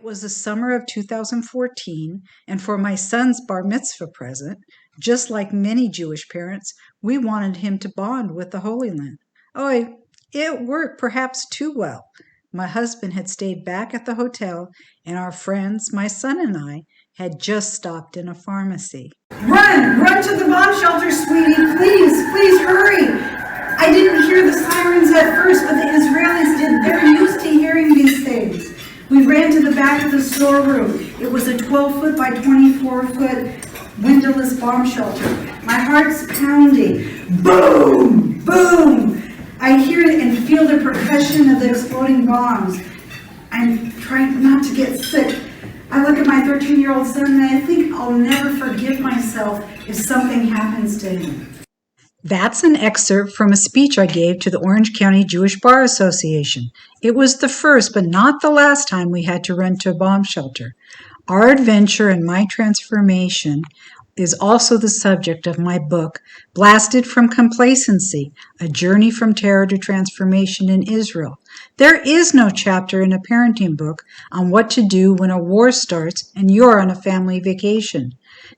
was the summer of 2014, and for my son's bar mitzvah present, just like many Jewish parents, we wanted him to bond with the Holy Land. Oh, it worked perhaps too well. My husband had stayed back at the hotel, and our friends, my son and I, had just stopped in a pharmacy. Run to the bomb shelter, sweetie, please hurry. I didn't hear the sirens at first, but the Israelis did. They're used to hearing these things. We ran to the back of the storeroom. It was a 12-foot by 24-foot windowless bomb shelter. My heart's pounding. Boom! Boom! I hear it and feel the percussion of the exploding bombs. I'm trying not to get sick. I look at my 13-year-old son and I think I'll never forgive myself if something happens to him. That's an excerpt from a speech I gave to the Orange County Jewish Bar Association. It was the first, but not the last time we had to run to a bomb shelter. Our adventure and my transformation is also the subject of my book, Blasted from Complacency, A Journey from Terror to Transformation in Israel. There is no chapter in a parenting book on what to do when a war starts and you're on a family vacation.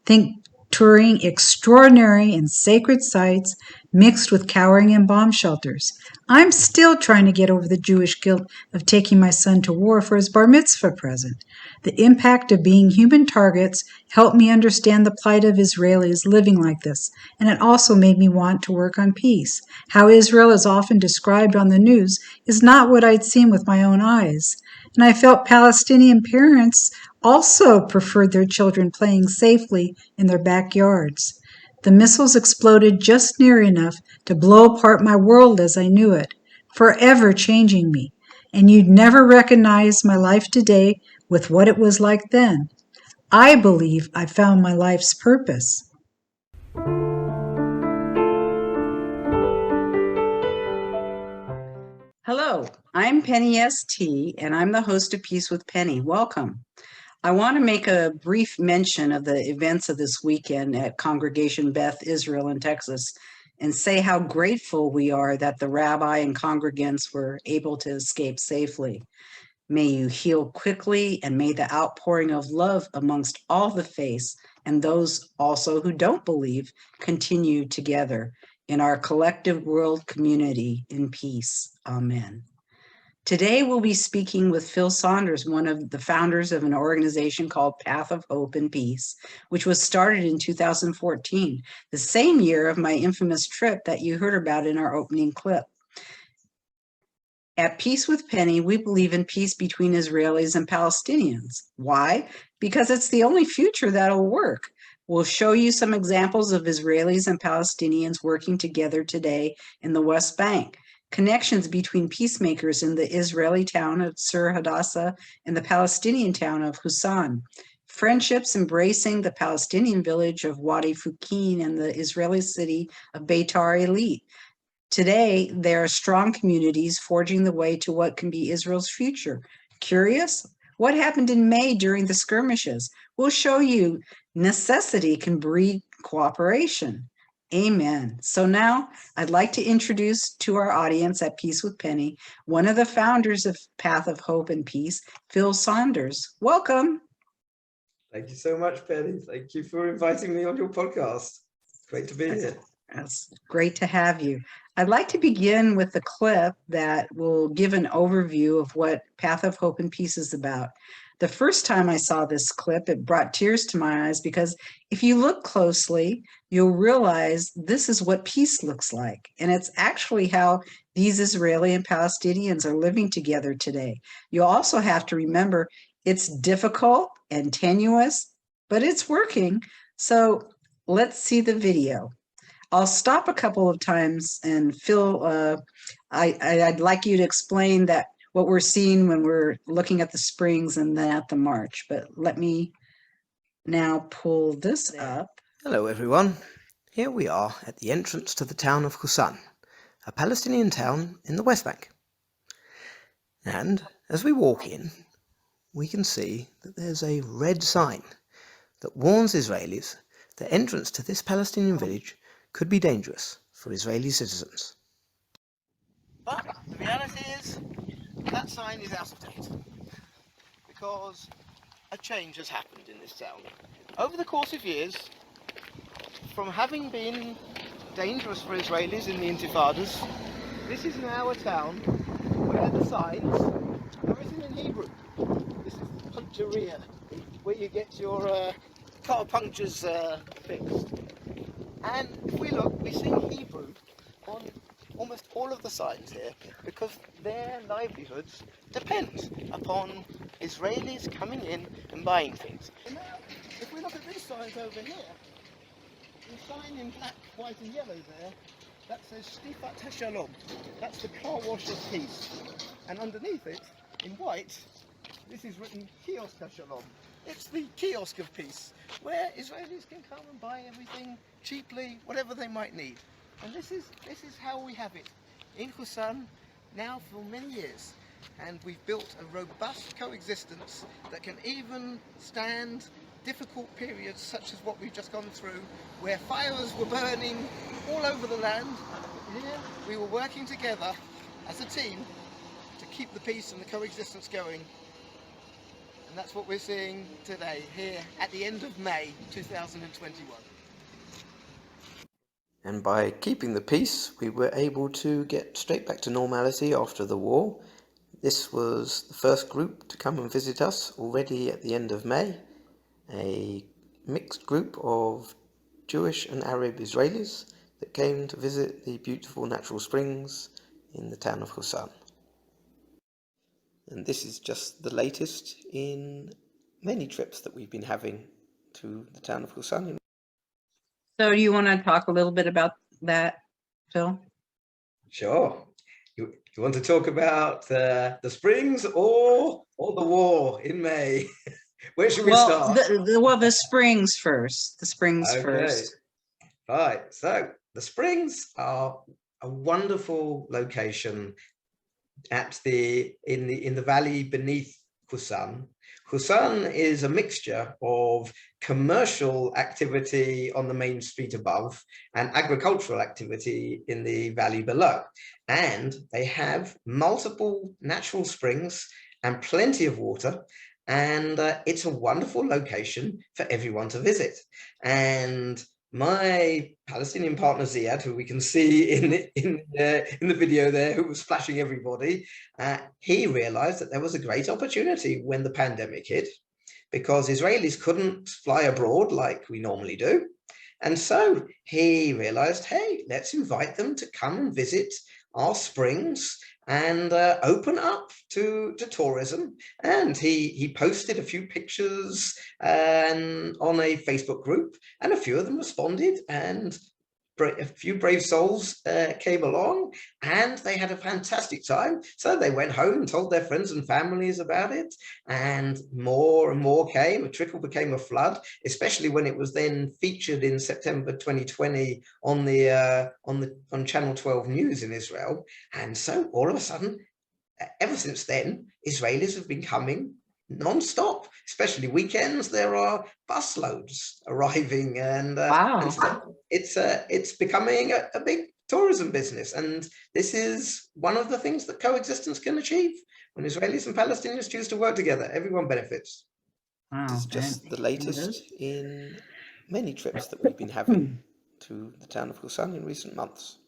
Think touring extraordinary and sacred sites mixed with cowering in bomb shelters. I'm still trying to get over the Jewish guilt of taking my son to war for his bar mitzvah present. The impact of being human targets helped me understand the plight of Israelis living like this, and it also made me want to work on peace. How Israel is often described on the news is not what I'd seen with my own eyes. And I felt Palestinian parents also preferred their children playing safely in their backyards. The missiles exploded just near enough to blow apart my world as I knew it, forever changing me. And you'd never recognize my life today with what it was like then. I believe I found my life's purpose. Hello, I'm Penny S.Tee, and I'm the host of Peace with Penny. Welcome. I want to make a brief mention of the events of this weekend at Congregation Beth Israel in Texas and say how grateful we are that the rabbi and congregants were able to escape safely. May you heal quickly, and may the outpouring of love amongst all the faiths and those also who don't believe continue together in our collective world community in peace. Amen. Today, we'll be speaking with Phil Saunders, one of the founders of an organization called Path of Hope and Peace, which was started in 2014, the same year of my infamous trip that you heard about in our opening clip. At Peace with Penny, we believe in peace between Israelis and Palestinians. Why? Because it's the only future that'll work. We'll show you some examples of Israelis and Palestinians working together today in the West Bank. Connections between peacemakers in the Israeli town of Tzur Hadassah and the Palestinian town of Husan. Friendships embracing the Palestinian village of Wadi Fukin and the Israeli city of Beitar Illit. Today, there are strong communities forging the way to what can be Israel's future. Curious? What happened in May during the skirmishes? We'll show you necessity can breed cooperation. Amen. So now I'd like to introduce to our audience at Peace with Penny, one of the founders of Path of Hope and Peace, Phil Saunders. Welcome. Thank you so much, Penny. Thank you for inviting me on your podcast. Great to be here. It's great to have you. I'd like to begin with a clip that will give an overview of what Path of Hope and Peace is about. The first time I saw this clip, it brought tears to my eyes because if you look closely, you'll realize this is what peace looks like. And it's actually how these Israeli and Palestinians are living together today. You also have to remember it's difficult and tenuous, but it's working. So let's see the video. I'll stop a couple of times, and Phil, I'd like you to explain that what we're seeing when we're looking at the springs and then at the march. But let me now pull this up. Hello everyone. Here we are at the entrance to the town of Husan, a Palestinian town in the West Bank. And as we walk in, we can see that there's a red sign that warns Israelis that entrance to this Palestinian village could be dangerous for Israeli citizens. But the reality is that sign is out of date, because a change has happened in this town. Over the course of years, from having been dangerous for Israelis in the Intifadas, this is now a town where the signs are written in Hebrew. This is the puncturia, where you get your car punctures fixed. And if we look, we see Hebrew on almost all of the signs here, because their livelihoods depend upon Israelis coming in and buying things. And now, if we look at these signs over here, the sign in black, white and yellow there, that says Shlom. That's the car wash of peace. And underneath it, in white, this is written Kiosk of Shalom. It's the Kiosk of Peace, where Israelis can come and buy everything cheaply, whatever they might need. And this is how we have it in Husan now for many years. And we've built a robust coexistence that can even stand difficult periods such as what we've just gone through, where fires were burning all over the land. Here we were working together as a team to keep the peace and the coexistence going. And that's what we're seeing today, here at the end of May 2021. And by keeping the peace, we were able to get straight back to normality after the war. This was the first group to come and visit us already at the end of May. A mixed group of Jewish and Arab Israelis that came to visit the beautiful natural springs in the town of Husan. And this is just the latest in many trips that we've been having to the town of Husan. So do you want to talk a little bit about that, Phil? Sure. You want to talk about the springs or the war in May? Where should we start? The springs first. The springs first. Right. So the springs are a wonderful location in the valley beneath Husan. Husan is a mixture of commercial activity on the main street above and agricultural activity in the valley below. And they have multiple natural springs and plenty of water. And it's a wonderful location for everyone to visit. And my Palestinian partner Ziad, who we can see in the video there, who was flashing everybody, he realized that there was a great opportunity when the pandemic hit, because Israelis couldn't fly abroad like we normally do. And so he realized, hey, let's invite them to come and visit our springs and open up to tourism. And he posted a few pictures on a Facebook group, and a few of them responded, and a few brave souls came along, and they had a fantastic time. So they went home and told their friends and families about it, and more came. A trickle became a flood, especially when it was then featured in September 2020 on Channel 12 News in Israel. And so all of a sudden, ever since then, Israelis have been coming non-stop, especially weekends. There are busloads arriving, and, Wow. And so it's becoming a big tourism business. And this is one of the things that coexistence can achieve. When Israelis and Palestinians choose to work together, everyone benefits. Wow. This is just the latest in many trips that we've been having to the town of Husan in recent months.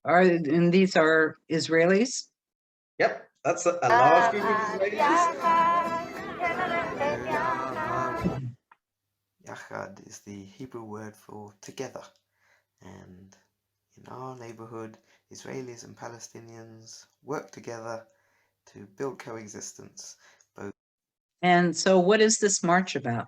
And these are Israelis? Yep, that's a large group of Israelis. Yachad is the Hebrew word for together. And in our neighborhood, Israelis and Palestinians work together to build coexistence. And so what is this march about?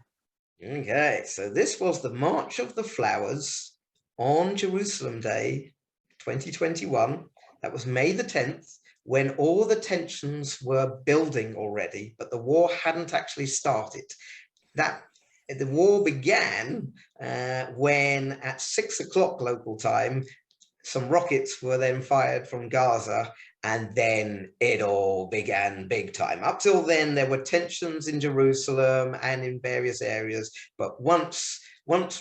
Okay, so this was the March of the Flowers on Jerusalem Day 2021. That was May the 10th, when all the tensions were building already, but the war hadn't actually started. The war began when at 6 o'clock local time, some rockets were then fired from Gaza, and then it all began big time. Up till then, there were tensions in Jerusalem and in various areas, but once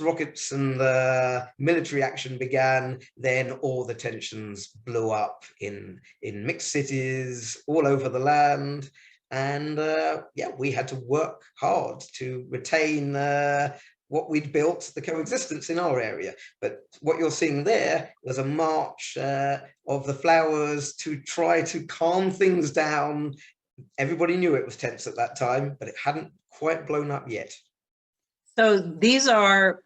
rockets and the military action began, then all the tensions blew up in mixed cities all over the land. And yeah, we had to work hard to retain what we'd built, the coexistence in our area. But what you're seeing there was a march of the flowers to try to calm things down. Everybody knew it was tense at that time, but it hadn't quite blown up yet. So these are,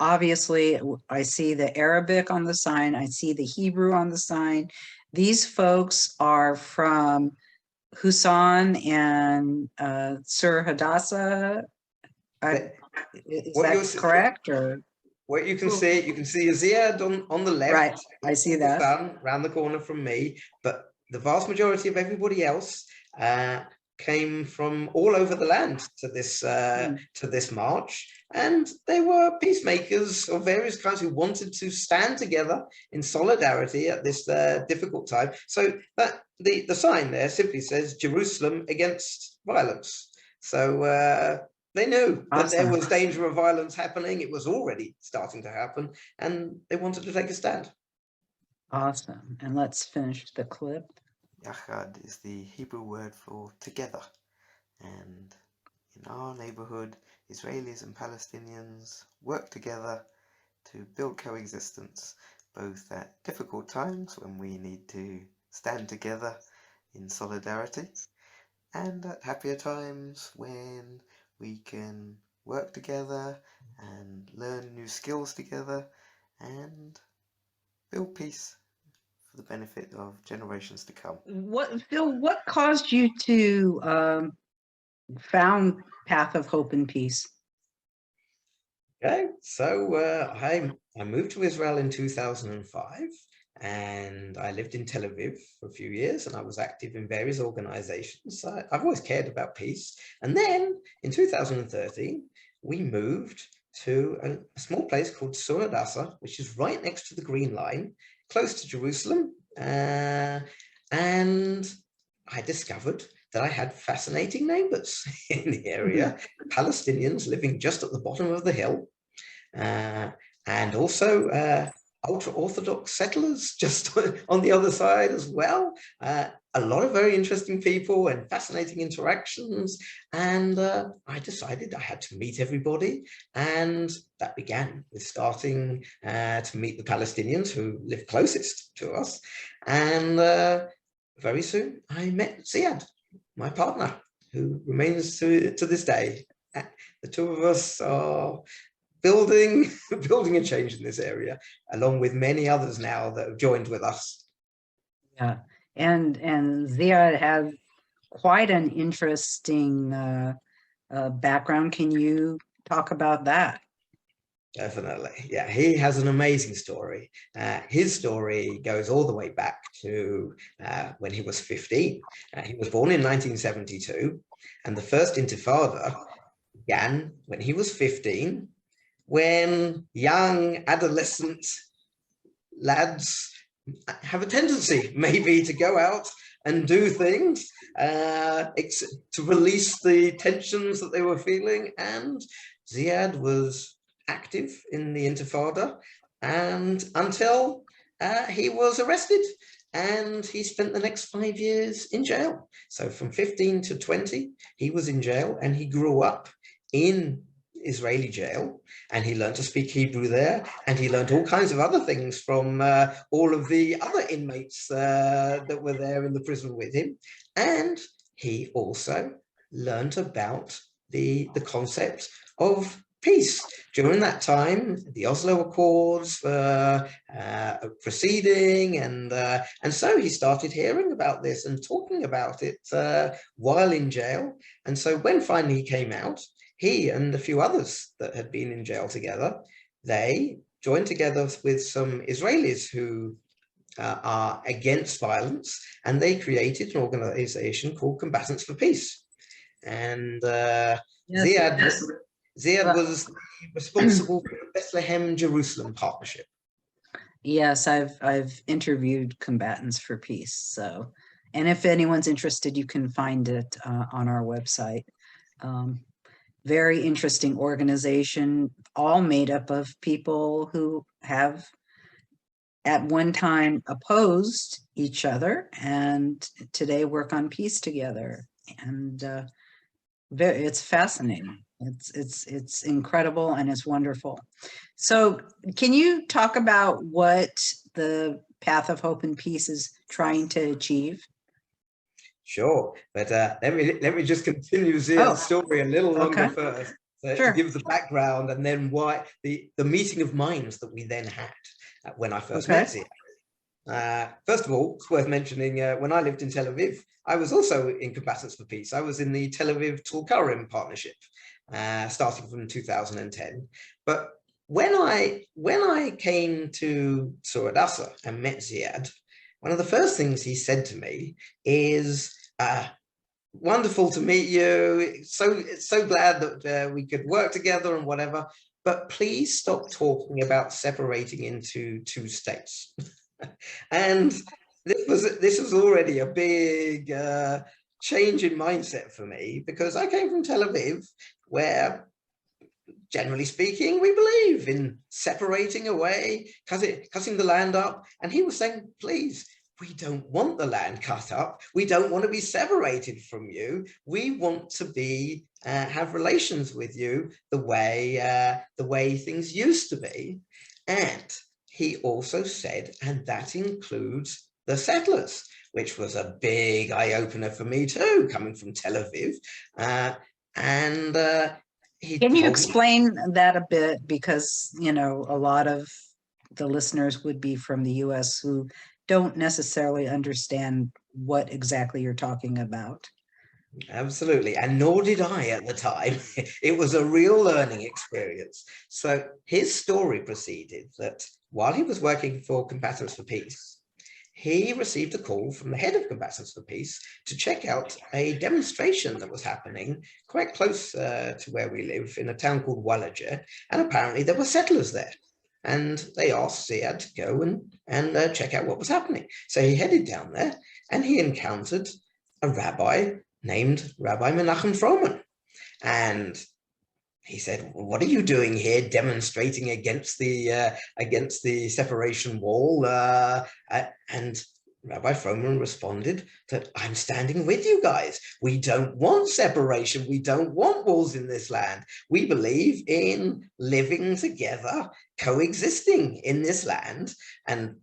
obviously, I see the Arabic on the sign, I see the Hebrew on the sign. These folks are from Husan and Tzur Hadassah. Is that correct? Or what you can see Ziad on the left. Right, I see that. Around the corner from me, but the vast majority of everybody else came from all over the land to this march, and they were peacemakers of various kinds who wanted to stand together in solidarity at this difficult time. So that the sign there simply says Jerusalem against violence. So they knew that there was danger of violence happening. It was already starting to happen, and they wanted to take a stand. Awesome. And let's finish the clip. Yachad is the Hebrew word for together, and in our neighborhood, Israelis and Palestinians work together to build coexistence, both at difficult times when we need to stand together in solidarity, and at happier times when we can work together and learn new skills together and build peace for the benefit of generations to come. Phil, what caused you to found Path of Hope and Peace? Okay, so I moved to Israel in 2005, and I lived in Tel Aviv for a few years, and I was active in various organizations. I've always cared about peace. And then in 2013, we moved to a small place called Tzur Hadassah, which is right next to the Green Line, close to Jerusalem. And I discovered that I had fascinating neighbors in the area, Palestinians living just at the bottom of the hill, and also ultra-Orthodox settlers just on the other side as well. A lot of very interesting people and fascinating interactions. And I decided I had to meet everybody. And that began with starting to meet the Palestinians who live closest to us. And very soon I met Ziad, my partner, who remains to this day. The two of us are building a change in this area, along with many others now that have joined with us. Yeah, and Ziad has quite an interesting background. Can you talk about that? Definitely. Yeah, he has an amazing story. His story goes all the way back to when he was 15. He was born in 1972, and the first Intifada began when he was 15, when young adolescent lads have a tendency maybe to go out and do things to release the tensions that they were feeling. And Ziad was active in the Intifada, and until he was arrested, and he spent the next 5 years in jail. So from 15 to 20, he was in jail, and he grew up in Israeli jail, and he learned to speak Hebrew there, and he learned all kinds of other things from all of the other inmates that were there in the prison with him. And he also learned about the concept of peace. During that time, the Oslo Accords were proceeding, and so he started hearing about this and talking about it while in jail. And so when finally he came out, he and a few others that had been in jail together, they joined together with some Israelis who are against violence, and they created an organization called Combatants for Peace. And Ziad was responsible for the Bethlehem Jerusalem partnership. Yes, I've interviewed Combatants for Peace. So, and if anyone's interested, you can find it on our website. Very interesting organization, all made up of people who have at one time opposed each other and today work on peace together. And it's fascinating. It's incredible and it's wonderful. So can you talk about what the Path of Hope and Peace is trying to achieve? Sure, but let me just continue Ziad's story a little longer first, to give the background, and then why the meeting of minds that we then had when I first met Ziad. First of all, it's worth mentioning when I lived in Tel Aviv, I was also in Combatants for Peace. I was in the Tel Aviv Tulkarim partnership, starting from 2010. But when I came to Tzur Hadassah and met Ziad, one of the first things he said to me is, wonderful to meet you. So glad that we could work together and whatever, but please stop talking about separating into two states. And this was already a big change in mindset for me, because I came from Tel Aviv, where generally speaking, we believe in separating away, cutting the land up. And he was saying, please, we don't want the land cut up. We don't want to be separated from you. We want to be have relations with you the way things used to be. And he also said, and that includes the settlers, which was a big eye-opener for me too, coming from Tel Aviv. Can you explain that a bit? Because, you know, a lot of the listeners would be from the US who don't necessarily understand what exactly you're talking about. Absolutely, and nor did I at the time. It was a real learning experience. So his story proceeded that while he was working for Combatants for Peace, he received a call from the head of Combatants for Peace to check out a demonstration that was happening quite close to where we live, in a town called Wallajeh, and apparently there were settlers there. And they asked Ziad to go and check out what was happening. So he headed down there, and he encountered a rabbi named Rabbi Menachem Froman. And he said, well, what are you doing here demonstrating against the separation wall? And Rabbi Froman responded that I'm standing with you guys. We don't want separation. We don't want walls in this land. We believe in living together, coexisting in this land. And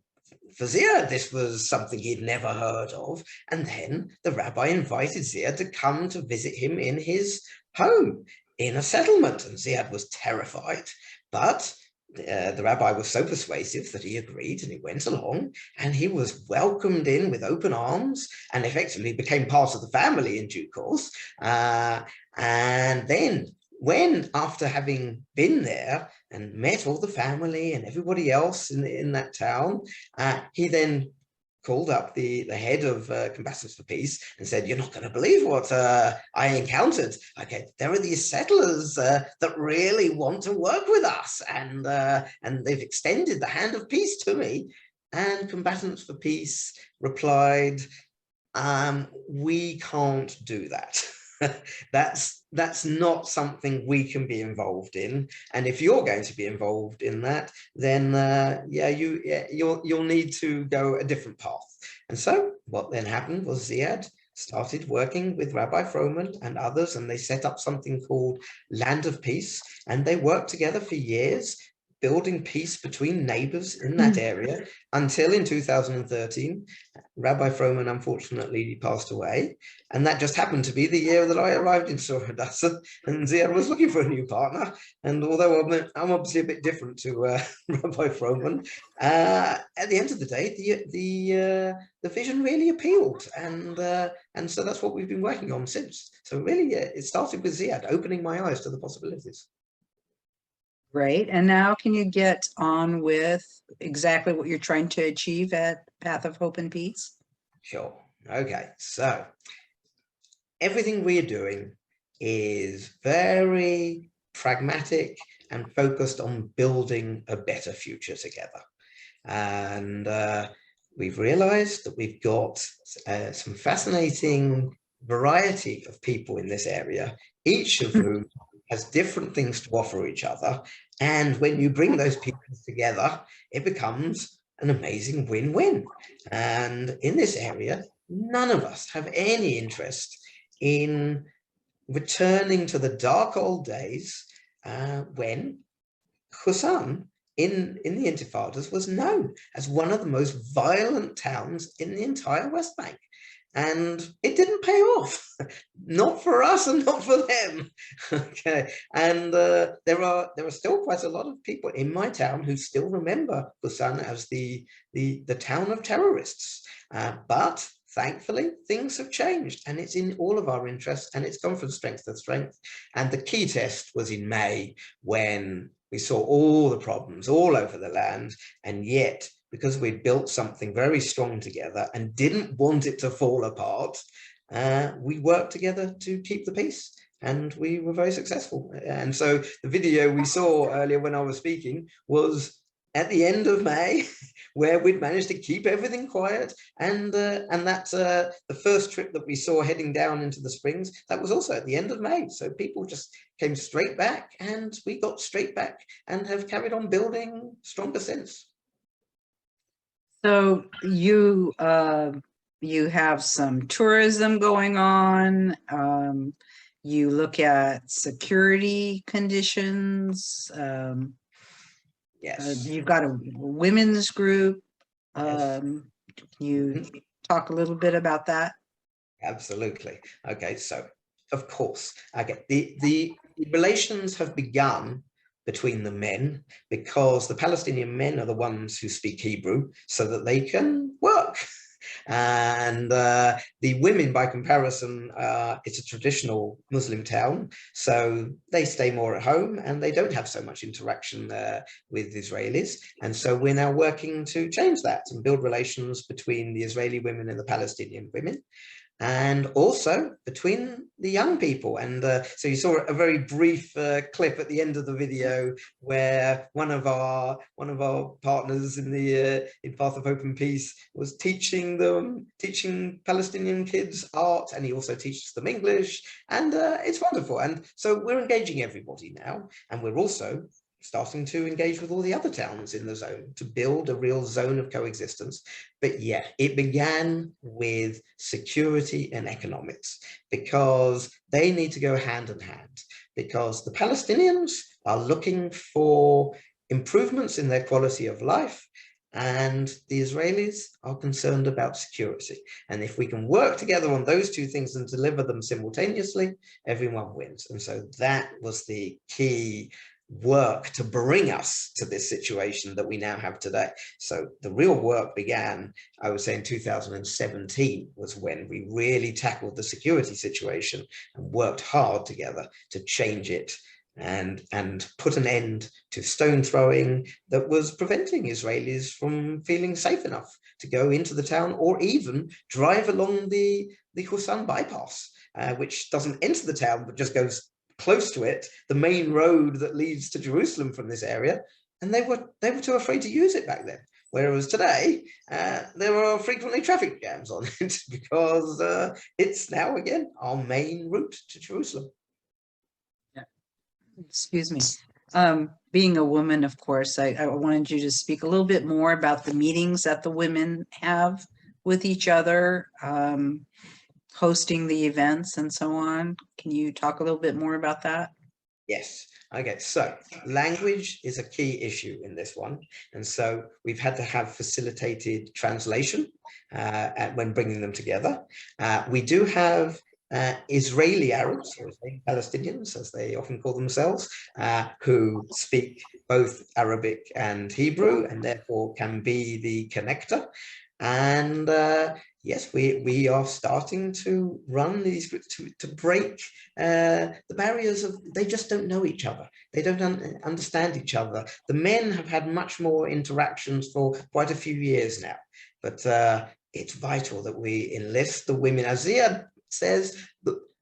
for Ziad, this was something he'd never heard of. And then the rabbi invited Ziad to come to visit him in his home in a settlement. And Ziad was terrified, but the rabbi was so persuasive that he agreed, and he went along, and he was welcomed in with open arms and effectively became part of the family in due course. And then when, after having been there and met all the family and everybody else in that town, he then called up the head of Combatants for Peace and said, you're not going to believe what I encountered. Okay, there are these settlers that really want to work with us, and they've extended the hand of peace to me. And Combatants for Peace replied, we can't do that. That's not something we can be involved in, and if you're going to be involved in that, then you'll need to go a different path. And so what then happened was Ziad started working with Rabbi Froman and others, and they set up something called Land of Peace, and they worked together for years, building peace between neighbors in that area, until in 2013, Rabbi Froman unfortunately passed away. And that just happened to be the year that I arrived in Tzur Hadassah, and Ziad was looking for a new partner. And although I'm obviously a bit different to Rabbi Froman, at the end of the day, the vision really appealed. And so that's what we've been working on since. So really, it started with Ziad opening my eyes to the possibilities. Great. And now can you get on with exactly what you're trying to achieve at Path of Hope and Peace? Sure. Okay. So everything we're doing is very pragmatic and focused on building a better future together. And we've realized that we've got some fascinating variety of people in this area, each of whom has different things to offer each other. And when you bring those people together, it becomes an amazing win-win. And in this area, none of us have any interest in returning to the dark old days when Husan in the Intifadas was known as one of the most violent towns in the entire West Bank. And it didn't pay off, not for us and not for them. Okay, and there are still quite a lot of people in my town who still remember Husan as the town of terrorists. But thankfully, things have changed, and it's in all of our interests, and it's gone from strength to strength. And the key test was in May, when we saw all the problems all over the land, and yet, because we'd built something very strong together and didn't want it to fall apart, we worked together to keep the peace, and we were very successful. And so the video we saw earlier when I was speaking was at the end of May, where we'd managed to keep everything quiet. And that's the first trip that we saw heading down into the Springs. That was also at the end of May. So people just came straight back, and we got straight back and have carried on building stronger since. So you have some tourism going on. You look at security conditions. Yes. You've got a women's group. Yes. Can you talk a little bit about that? Absolutely. Okay, so of course, okay, the relations have begun between the men, because the Palestinian men are the ones who speak Hebrew so that they can work. And the women, by comparison, it's a traditional Muslim town, so they stay more at home and they don't have so much interaction with Israelis. And so we're now working to change that and build relations between the Israeli women and the Palestinian women, and also between the young people. And so you saw a very brief clip at the end of the video where one of our partners in Path of Hope and Peace was teaching Palestinian kids art, and he also teaches them English, and it's wonderful. And so we're engaging everybody now, and we're also starting to engage with all the other towns in the zone to build a real zone of coexistence. But yeah, it began with security and economics, because they need to go hand in hand, because the Palestinians are looking for improvements in their quality of life, and the Israelis are concerned about security. And if we can work together on those two things and deliver them simultaneously, everyone wins. And so that was the key work to bring us to this situation that we now have today. So the real work began, I would say, in 2017 was when we really tackled the security situation and worked hard together to change it and put an end to stone throwing that was preventing Israelis from feeling safe enough to go into the town or even drive along the Husan bypass, which doesn't enter the town but just goes close to it, the main road that leads to Jerusalem from this area, and they were too afraid to use it back then. Whereas today, there are frequently traffic jams on it because it's now again our main route to Jerusalem. Yeah. Excuse me. Being a woman, of course, I wanted you to speak a little bit more about the meetings that the women have with each other, hosting the events and so on. Can you talk a little bit more about that? Yes. Okay, so language is a key issue in this one. And so we've had to have facilitated translation when bringing them together. We do have Israeli Arabs, or Israeli Palestinians, as they often call themselves, who speak both Arabic and Hebrew, and therefore can be the connector. And yes, we are starting to run these groups to break the barriers of, they just don't know each other. They don't understand each other. The men have had much more interactions for quite a few years now, but it's vital that we enlist the women. As Ziad says,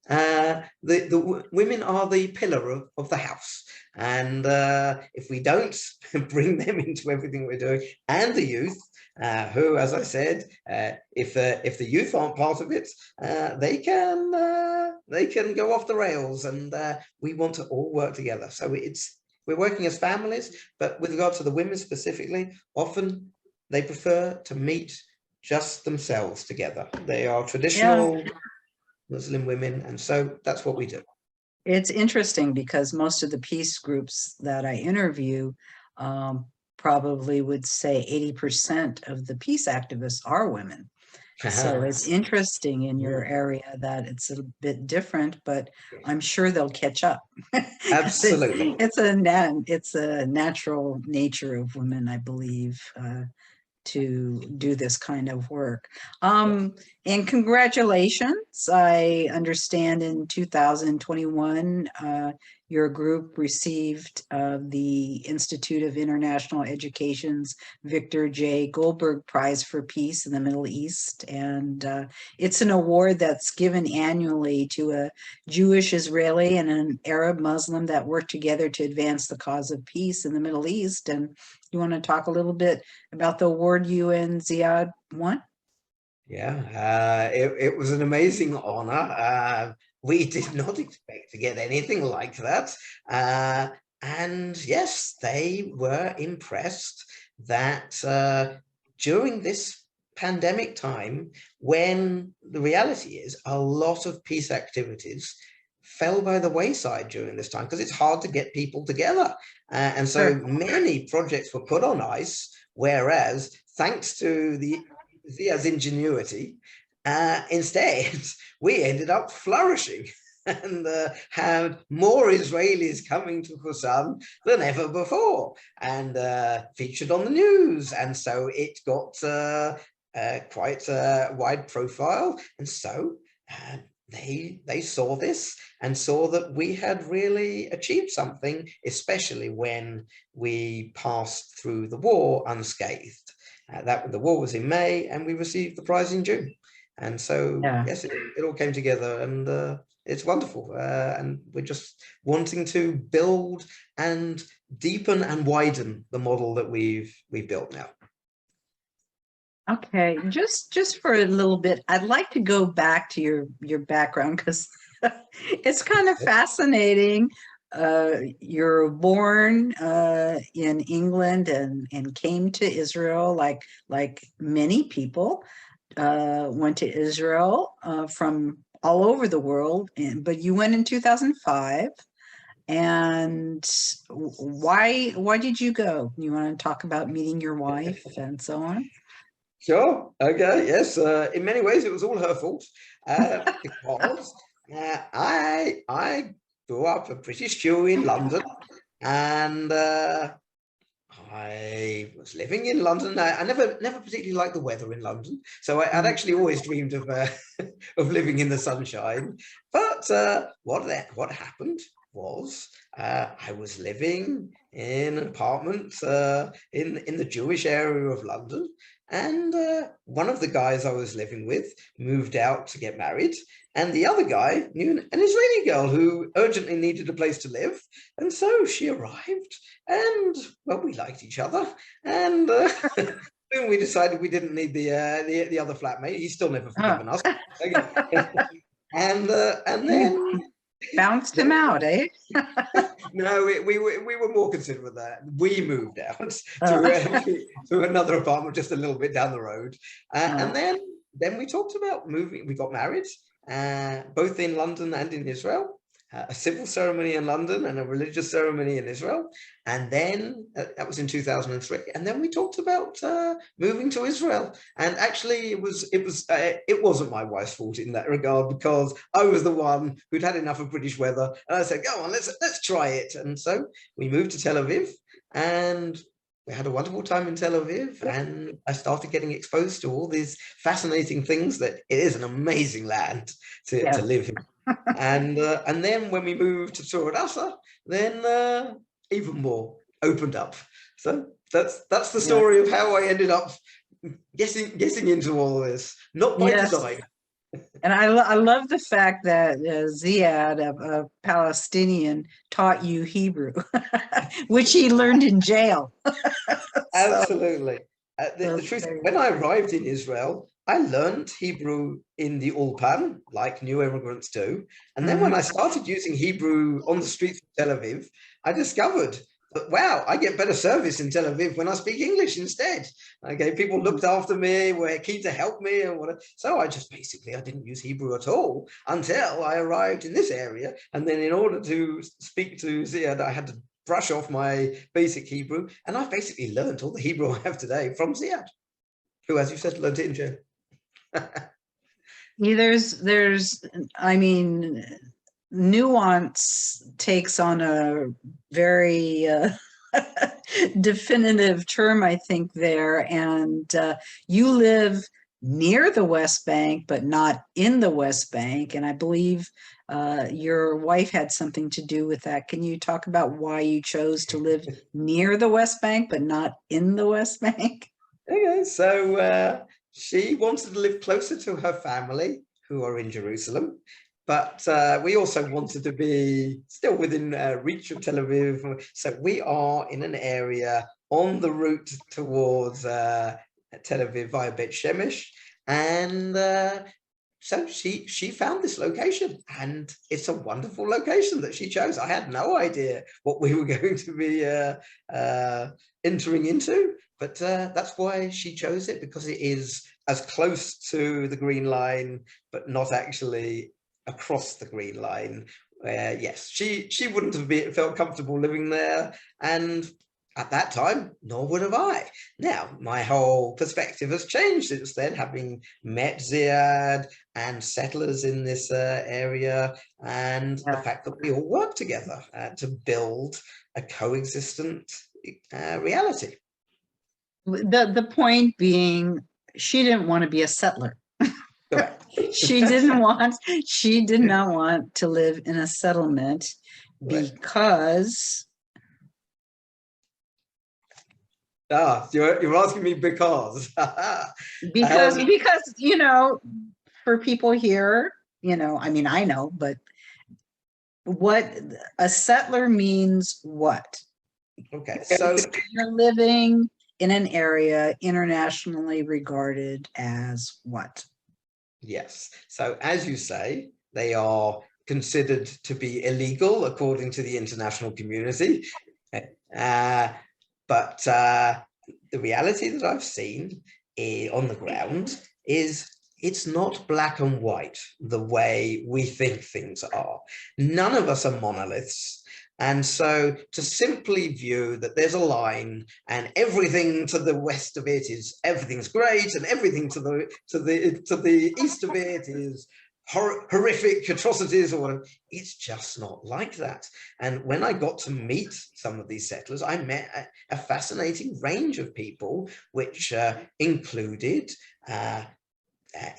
women are the pillar of the house. And if we don't bring them into everything we're doing, and the youth, who, as I said, if the youth aren't part of it, they can go off the rails, and we want to all work together. So we're working as families, but with regard to the women specifically, often they prefer to meet just themselves together. They are traditional Muslim women, and so that's what we do. It's interesting because most of the peace groups that I interview probably would say 80% of the peace activists are women. So it's interesting in your area that it's a bit different, but I'm sure they'll catch up. Absolutely. It's a natural nature of women, I believe, to do this kind of work. And congratulations. I understand in 2021, your group received the Institute of International Education's Victor J. Goldberg Prize for Peace in the Middle East. And it's an award that's given annually to a Jewish Israeli and an Arab Muslim that work together to advance the cause of peace in the Middle East. And you want to talk a little bit about the award you and Ziad won? Yeah, it was an amazing honor. We did not expect to get anything like that. And yes, they were impressed that during this pandemic time, when the reality is a lot of peace activities fell by the wayside during this time because it's hard to get people together. And so many projects were put on ice, whereas thanks to Zia's ingenuity, instead, we ended up flourishing and had more Israelis coming to Husan than ever before, and featured on the news. And so it got quite a wide profile. And so they saw this and saw that we had really achieved something, especially when we passed through the war unscathed. The war was in May, and we received the prize in June. And so, yes, it all came together, and it's wonderful. And we're just wanting to build and deepen and widen the model that we've built now. Okay, just for a little bit, I'd like to go back to your background because it's kind of fascinating. You're born in England and came to Israel like many people went to Israel from all over the world, but you went in 2005. And why did you go? You want to talk about meeting your wife and so on? Sure. Okay. Yes. In many ways, it was all her fault because I grew up a British Jew in London, and I was living in London. I never particularly liked the weather in London, so I'd actually always dreamed of of living in the sunshine. But what happened was I was living in an apartment in the Jewish area of London. And one of the guys I was living with moved out to get married, and the other guy knew an Israeli girl who urgently needed a place to live. And so she arrived, and well, we liked each other. And soon we decided we didn't need the other flatmate. He's still never forgiven us. And then bounced him out, eh? No, we were more considerate of that. We moved out to another apartment just a little bit down the road, and then we talked about moving. We got married, both in London and in Israel. A civil ceremony in London and a religious ceremony in Israel, and then that was in 2003. And then we talked about moving to Israel. And actually, it wasn't my wife's fault in that regard, because I was the one who'd had enough of British weather, and I said, "Go on, let's try it." And so we moved to Tel Aviv, and we had a wonderful time in Tel Aviv, and I started getting exposed to all these fascinating things. That it is an amazing land to live in. And then when we moved to Tzur Hadassah, then even more opened up. So that's the story of how I ended up getting into all of this, not by design. And I love the fact that Ziad, a Palestinian, taught you Hebrew, which he learned in jail. Absolutely. So The truth, there you when go. I arrived in Israel, I learned Hebrew in the Ulpan, like new immigrants do. And then when Mhm. I started using Hebrew on the streets of Tel Aviv, I discovered that, wow, I get better service in Tel Aviv when I speak English instead. Okay, people looked after me, were keen to help me, and whatever. So I just basically, I didn't use Hebrew at all until I arrived in this area. And then in order to speak to Ziad, I had to brush off my basic Hebrew, and I've basically learned all the Hebrew I have today from Ziad, who, as you said, learned it in jail. Yeah, there's, I mean, nuance takes on a very definitive term, I think, there. And you live near the West Bank, but not in the West Bank. And I believe your wife had something to do with that. Can you talk about why you chose to live near the West Bank, but not in the West Bank? Okay, so she wanted to live closer to her family, who are in Jerusalem, but we also wanted to be still within reach of Tel Aviv. So we are in an area on the route towards Tel Aviv via Bet Shemesh, and so she found this location, and it's a wonderful location that she chose. I had no idea what we were going to be entering into, but that's why she chose it, because it is as close to the Green Line, but not actually across the Green Line. Yes, she wouldn't have felt comfortable living there, and at that time, nor would have I. Now, my whole perspective has changed since then, having met Ziad and settlers in this area, and the fact that we all work together to build a coexistent reality. The point being, she didn't want to be a settler. Correct. She did not want to live in a settlement because You're asking me because. because you know, for people here, you know, I mean, I know, but what a settler means, what Okay, so you're living in an area internationally regarded as what? yes, so as you say, they are considered to be illegal according to the international community. But the reality that I've seen on the ground is it's not black and white the way we think things are. None of us are monoliths. And so to simply view that there's a line and everything to the west of it is everything's great, and everything to the east of it is horrific atrocities or whatever, it's just not like that. And when I got to meet some of these settlers, I met a fascinating range of people, which included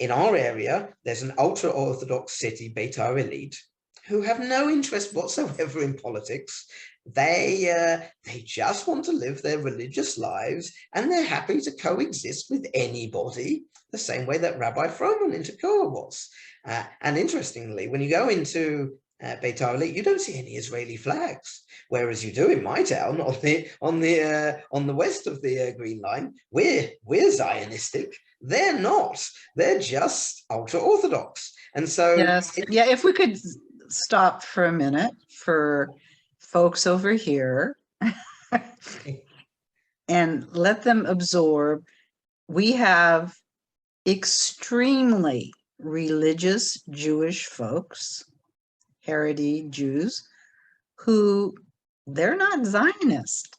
in our area, there's an ultra-Orthodox city, Beitar Illit, who have no interest whatsoever in politics. They just want to live their religious lives, and they're happy to coexist with anybody, the same way that Rabbi Froman in Tekoa was. And interestingly, when you go into Beitar Illit, you don't see any Israeli flags, whereas you do in my town on the west of the Green Line. We're Zionistic. They're not. They're just ultra-Orthodox. And so Yes. Yeah, if we could stop for a minute for folks over here and let them absorb. We have extremely religious Jewish folks, Haredi Jews, who they're not Zionist.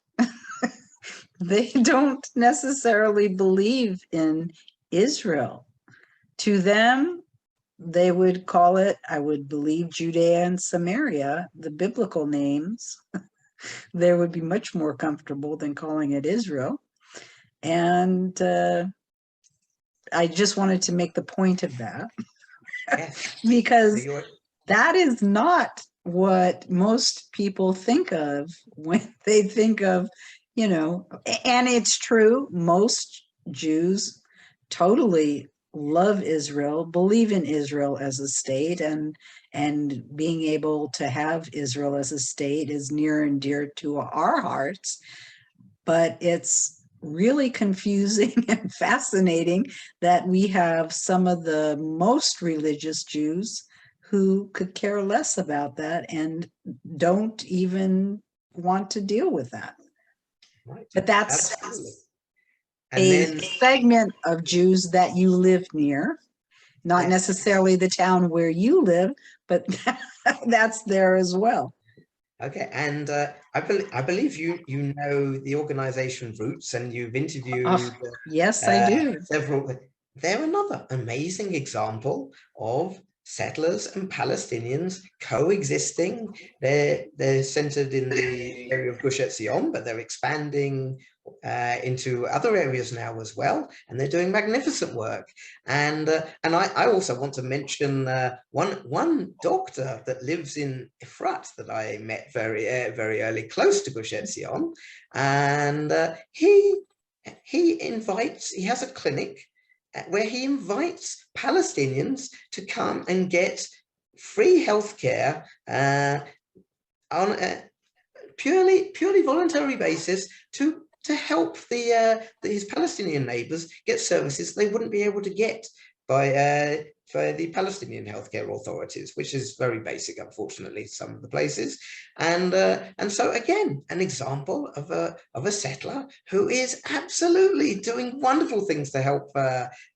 They don't necessarily believe in Israel. To them, they would call it, I would believe, Judea and Samaria, the biblical names. They would be much more comfortable than calling it Israel. And I just wanted to make the point of that. yes, Because that is not what most people think of when they think of, you know, and it's true, most Jews totally love Israel, believe in Israel as a state, and being able to have Israel as a state is near and dear to our hearts. But it's really confusing and fascinating that we have some of the most religious Jews who could care less about that and don't even want to deal with that. Right. But that's Absolutely. a And then segment of Jews that you live near, not yes, necessarily the town where you live, but that's there as well. okay, and I believe you know the organization Roots, and you've interviewed Yes, I do. several. They're another amazing example of settlers and Palestinians coexisting. They're centered in the area of Gush Etzion, but they're expanding into other areas now as well, and they're doing magnificent work. And I also want to mention one doctor that lives in Efrat that I met very early, close to Gush Etzion, and he has a clinic where he invites Palestinians to come and get free healthcare on a purely voluntary basis to help his Palestinian neighbors get services they wouldn't be able to get by the Palestinian healthcare authorities, which is very basic, unfortunately, some of the places. And so again, an example of a settler who is absolutely doing wonderful things to help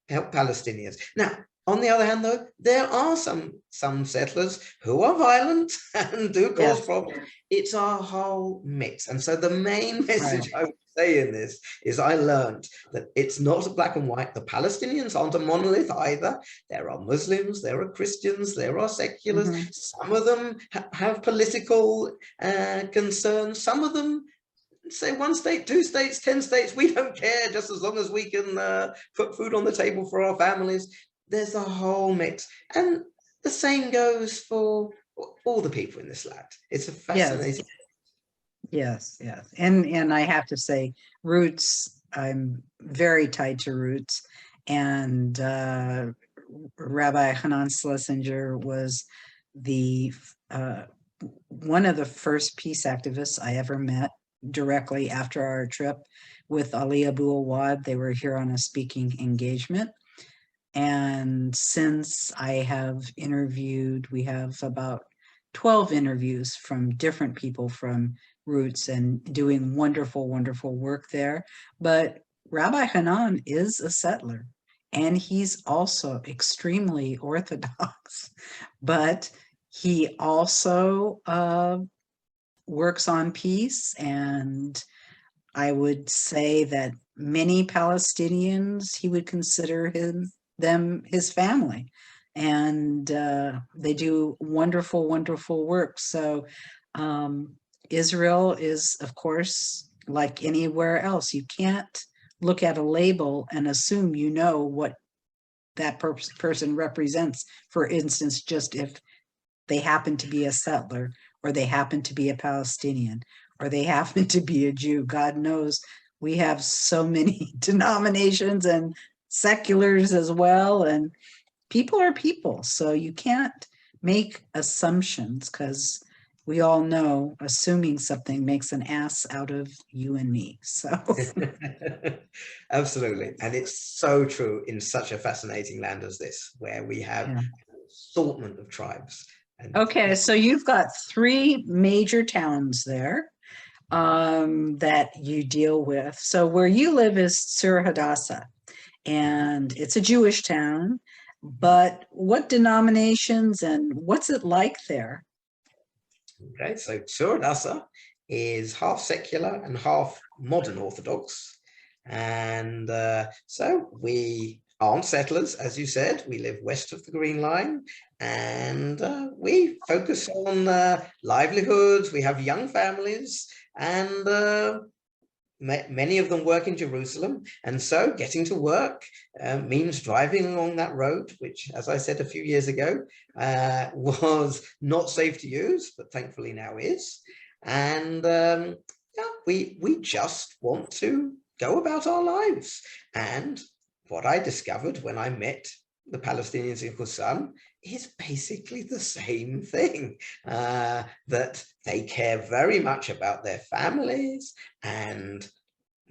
Palestinians. Now, on the other hand, though, there are some settlers who are violent and do cause problems. It's a whole mix. And so the main message I would say in this is I learned that it's not black and white. The Palestinians aren't a monolith either. There are Muslims, there are Christians, there are seculars. Some of them have political concerns. Some of them say 1 state, 2 states, 10 states, we don't care, just as long as we can put food on the table for our families. There's a whole mix. And the same goes for all the people in this land. It's a fascinating. Yes. And I have to say, Roots, I'm very tied to Roots. And Rabbi Hanan Schlesinger was one of the first peace activists I ever met directly after our trip with Ali Abu Awad. They were here on a speaking engagement. And since I have interviewed, we have about 12 interviews from different people from Roots and doing wonderful, wonderful work there. But Rabbi Hanan is a settler, and he's also extremely Orthodox, but he also works on peace. And I would say that many Palestinians, he would consider them his family, and they do wonderful, wonderful work. So Israel is, of course, like anywhere else. You can't look at a label and assume you know what that person represents. For instance, just if they happen to be a settler, or they happen to be a Palestinian, or they happen to be a Jew. God knows we have so many denominations and seculars as well, and people are people. So you can't make assumptions, because we all know assuming something makes an ass out of you and me. So Absolutely. And it's so true in such a fascinating land as this, where we have an assortment of tribes. Okay, so you've got 3 major towns there that you deal with. So where you live is Tzur Hadassah, and it's a Jewish town, but what denominations and what's it like there? Okay, so Tzur Hadassah is half secular and half modern Orthodox. And so we aren't settlers, as you said. We live west of the Green Line, and we focus on livelihoods. We have young families, and many of them work in Jerusalem. And so getting to work means driving along that road, which, as I said a few years ago, was not safe to use, but thankfully now is. And we just want to go about our lives. And what I discovered when I met the Palestinians in Husan is basically the same thing, that they care very much about their families and